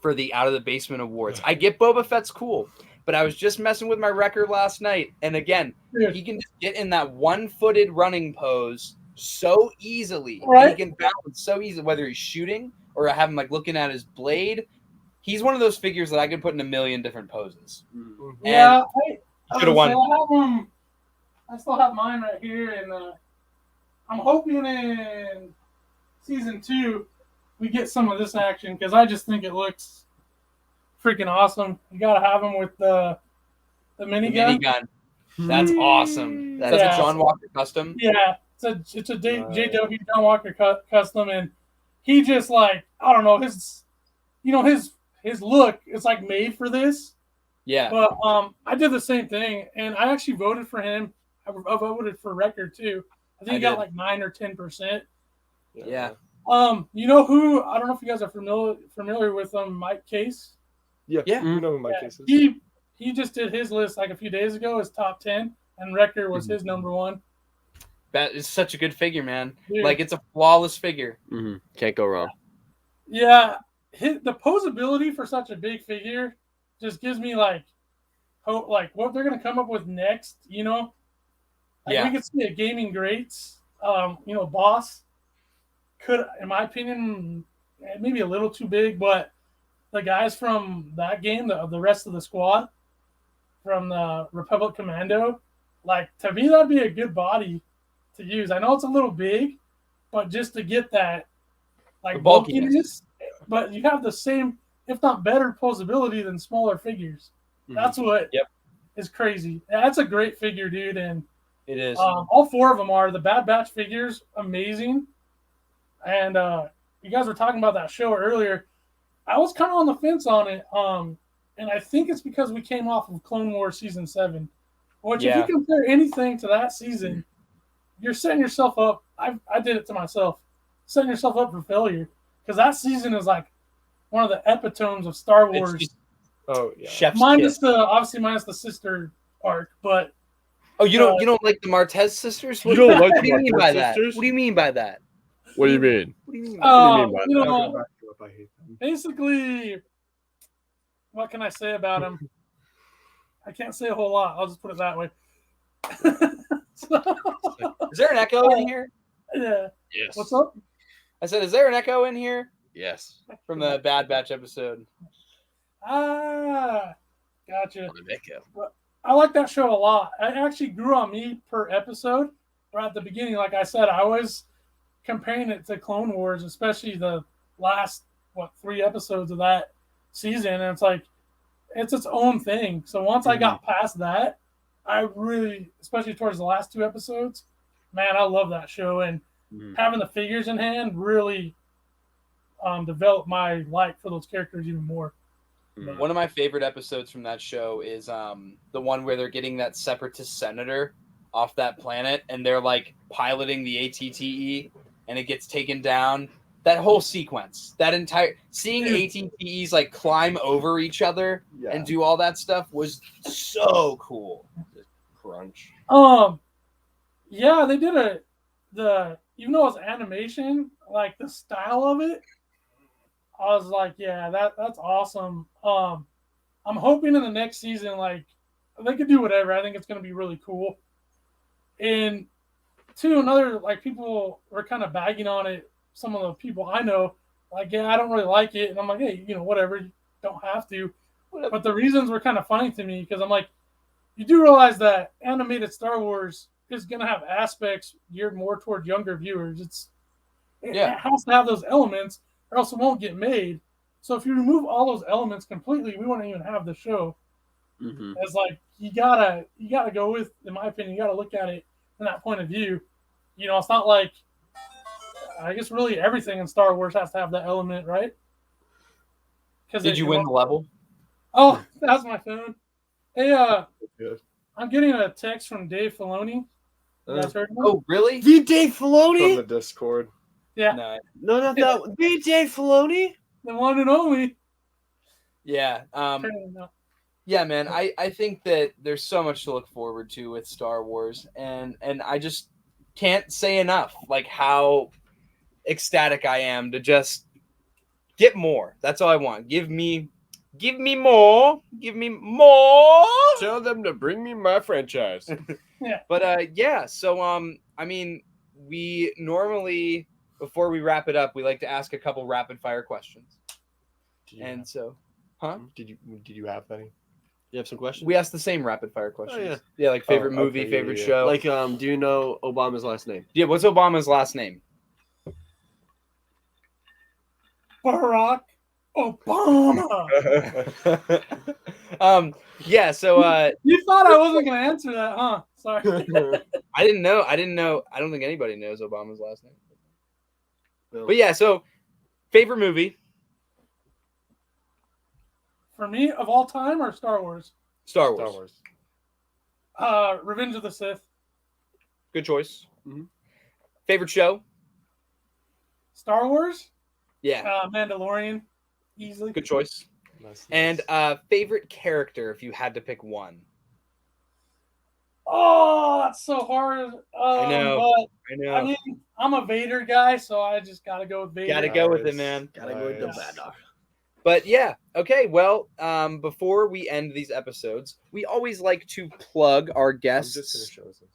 for the Out of the Basement Awards. I get Boba Fett's cool, but I was just messing with my Wrecker last night, and again, he can just get in that one-footed running pose so easily. Right. He can balance so easily, whether he's shooting or I have him like looking at his blade. He's one of those figures that I could put in a million different poses. Yeah, I should have won. I still have mine right here, and I'm hoping in season 2 we get some of this action because I just think it looks freaking awesome. You gotta have him with the minigun. That's awesome. That's a John Walker custom. Yeah, it's a JW John Walker custom, and he just like, I don't know, his look is like made for this. Yeah. But I did the same thing, and I actually voted for him. I voted for Record too. I think he got like 9 or 10%. Yeah. You know who? I don't know if you guys are familiar with Mike Case. Yeah. You know who Mike Case is. He just did his list like a few days ago, his top 10, and Record was his number 1. That is such a good figure, man. Dude. Like, it's a flawless figure. Can't go wrong. Yeah, the posability for such a big figure just gives me like hope, like what they're gonna come up with next. Like, we could see a gaming greats, boss could, in my opinion, maybe a little too big, but the guys from that game, the rest of the squad from the Republic Commando, like, to me, that'd be a good body to use. I know it's a little big, but just to get that, like, bulkiness, but you have the same, if not better, posability than smaller figures. That's what is crazy. That's a great figure, dude, and it is. All 4 of them are. The Bad Batch figures, amazing. And you guys were talking about that show earlier. I was kind of on the fence on it, and I think it's because we came off of Clone Wars Season 7, which if you compare anything to that season, you're setting yourself up. I did it to myself, setting yourself up for failure, because that season is like one of the epitomes of Star Wars. Chef's minus the sister arc, but you don't like the Martez sisters? You don't like what do you mean by sisters? that? What do you mean by that? What do you mean? What do you mean? What do you mean by that? I hate them. Basically, what can I say about them? I can't say a whole lot. I'll just put it that way. Is there an echo in here? Yeah. Yes. What's up? I said, is there an echo in here? Yes. From the Bad Batch episode. Gotcha. Echo. But I like that show a lot. It actually grew on me per episode. Right at the beginning, like I said, I was comparing it to Clone Wars, especially the last 3 episodes of that season, and it's like it's its own thing. So once I got past that, I really, especially towards the last 2 episodes, man, I love that show, and having the figures in hand really developed my like for those characters even more. One of my favorite episodes from that show is the one where they're getting that separatist senator off that planet, and they're like piloting the ATTE, and it gets taken down. That whole sequence, that entire seeing ATTEs like climb over each other and do all that stuff was so cool. Crunch. Yeah, they did even though it's animation, like the style of it, I was like, yeah, that's awesome. I'm hoping in the next season, like, they could do whatever. I think it's going to be really cool. And another, like, people were kind of bagging on it. Some of the people I know, like, yeah, I don't really like it. And I'm like, hey, whatever. You don't have to. But the reasons were kind of funny to me, because I'm like, you do realize that animated Star Wars is going to have aspects geared more toward younger viewers. It has to have those elements, or else it won't get made. So if you remove all those elements completely, we won't even have the show. It's like you gotta go with, in my opinion, you gotta look at it from that point of view. It's not like, I guess really everything in Star Wars has to have that element, right? Did you win the level? Oh, that's my phone. Hey, I'm getting a text from Dave Filoni. You guys heard of him? Oh, really? The Dave Filoni? From the Discord. Yeah. No, not that one. The Dave Filoni? The one and only. Yeah. Yeah, man. I think that there's so much to look forward to with Star Wars, and I just can't say enough, like, how ecstatic I am to just get more. That's all I want. Give me more. Give me more. Tell them to bring me my franchise. Yeah. But yeah, so I mean, we normally, before we wrap it up, we like to ask a couple rapid fire questions. And so, Did you have any? You have some questions? We asked the same rapid fire questions. Oh, yeah. Yeah, like favorite movie, okay, favorite yeah. show. Like, do you know Obama's last name? Yeah, what's Obama's last name? Barack Obama. Yeah, so You thought I wasn't gonna answer that, huh? Sorry. I didn't know. I don't think anybody knows Obama's last name. No. But yeah, so favorite movie? For me, of all time, or Star Wars? Star Wars. Revenge of the Sith. Good choice. Favorite show? Star Wars. Yeah. Mandalorian. Easily. Good choice. Nice. And favorite character, if you had to pick one? Oh, that's so hard. I know. But, I mean, I'm a Vader guy, so I just gotta go with Vader. Gotta go with it, man. Gotta go with the bad dog. But yeah, okay. Well, before we end these episodes, we always like to plug our I'm guests. just gonna show us this.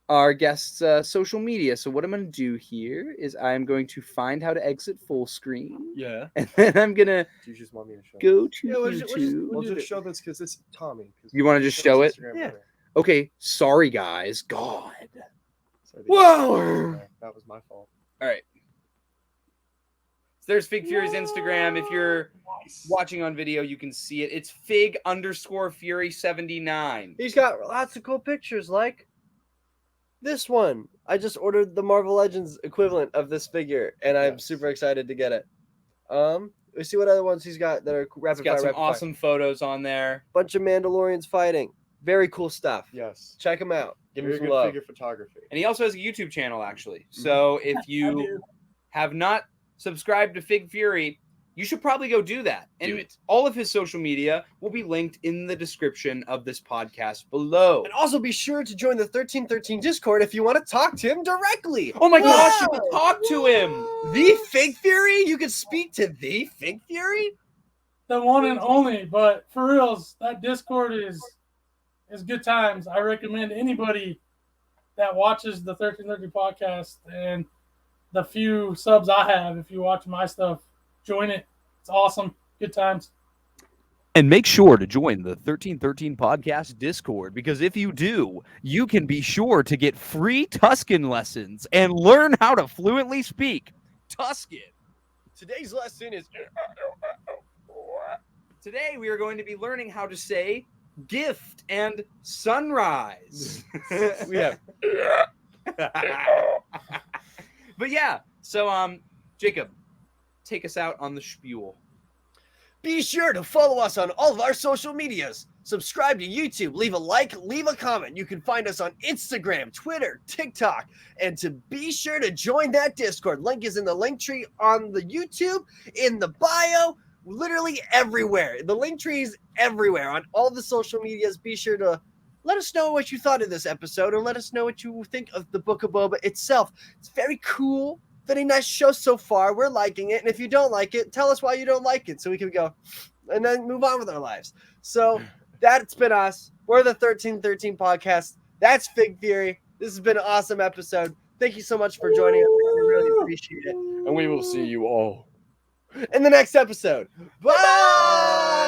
our guest's social media. So what I'm going to do here is I'm going to find how to exit full screen. Yeah. And then I'm going to Do you just want me to show? go to Yeah, YouTube. We'll just show this because it's Tommy. You wanna just show it? Yeah. Okay, sorry guys. God. Whoa! That was my fault. All right. So there's Fig Fury's Instagram. If you're watching on video, you can see it. It's Fig_Fury79. He's got lots of cool pictures, like this one. I just ordered the Marvel Legends equivalent of this figure, and I'm super excited to get it. Let's see what other ones he's got that are rapid He's got fire. some awesome photos on there. Bunch of Mandalorians fighting. Very cool stuff. Yes. Check him out. Give him Very some good love. figure photography. And he also has a YouTube channel, actually. So if you have not subscribed to Fig Fury, you should probably go do that. And Do it. all of his social media will be linked in the description of this podcast below. And also be sure to join the 1313 Discord if you want to talk to him directly. Oh my gosh, Wow. you can talk to him. The Fig Fury? You can speak to the Fig Fury? The one and only, but for reals, that Discord is good times. I recommend anybody that watches the 1330 podcast and the few subs I have, if you watch my stuff, join it. It's awesome. Good times. And make sure to join the 1313 Podcast Discord, because if you do, you can be sure to get free Tuscan lessons and learn how to fluently speak Tuscan. Today's lesson is Today we are going to be learning how to say gift and sunrise. we have But yeah, so Jacob, take us out on the spiel. Be sure to follow us on all of our social medias. Subscribe to YouTube, leave a like, leave a comment. You can find us on Instagram, Twitter, TikTok, and to be sure to join that Discord. Link is in the link tree on the YouTube, in the bio, literally everywhere. The link tree is everywhere on all the social medias. Be sure to let us know what you thought of this episode, and let us know what you think of the Book of Boba itself. It's very cool. Very nice show so far. We're liking it. And if you don't like it, tell us why you don't like it so we can go and then move on with our lives. So that's been us. We're the 1313 Podcast. That's Fig Fury. This has been an awesome episode. Thank you so much for joining us. We really appreciate it. And we will see you all In the next episode. Bye!